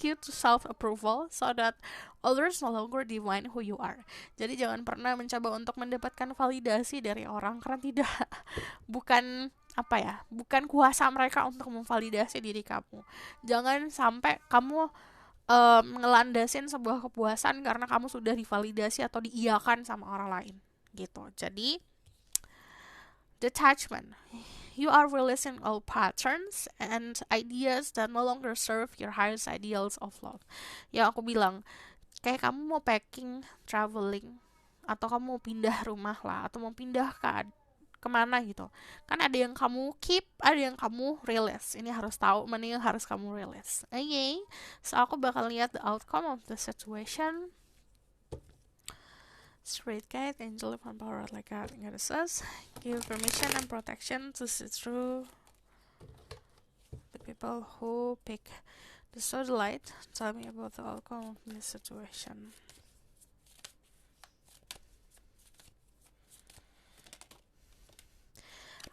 you to self-approval so that others no longer define who you are. Jadi jangan pernah mencoba untuk mendapatkan validasi dari orang, karena bukan kuasa mereka untuk memvalidasi diri kamu. Jangan sampai kamu ngelandasin sebuah kepuasan karena kamu sudah divalidasi atau diiyakan sama orang lain gitu. Jadi detachment, you are releasing all patterns and ideas that no longer serve your highest ideals of love. Ya aku bilang, kayak kamu mau packing, traveling, atau kamu mau pindah rumah lah, atau mau pindah kemana gitu. Kan ada yang kamu keep, ada yang kamu release. Ini harus tahu mana yang harus kamu release. Okay, so aku bakal lihat the outcome of the situation. Straight guide, angel of power like God, goddesses, give permission and protection to see through the people who pick the soul light. Tell me about the outcome of this situation.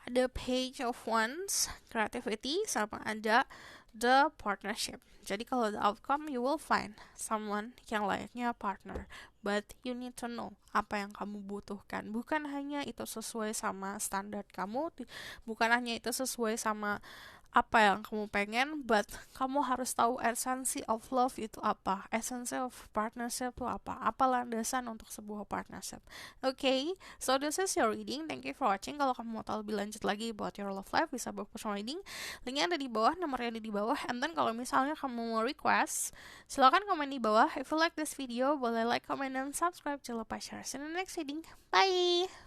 Ada page of wands, creativity, sama ada the partnership. Jadi kalau the outcome, you will find someone yang layaknya partner, but you need to know apa yang kamu butuhkan. Bukan hanya itu sesuai sama standar kamu, bukan hanya itu sesuai sama apa yang kamu pengen, but kamu harus tahu esensi of love itu apa, esensi of partnership itu apa landasan untuk sebuah partnership. Okay, so this is your reading. Thank you for watching. Kalau kamu mau tahu lebih lanjut lagi about your love life, bisa book personal reading. Linknya ada di bawah, nomornya ada di bawah. And then kalau misalnya kamu mau request, silakan komen di bawah. If you like this video, boleh like, comment, dan subscribe. Jangan lupa share. See you in the next reading. Bye!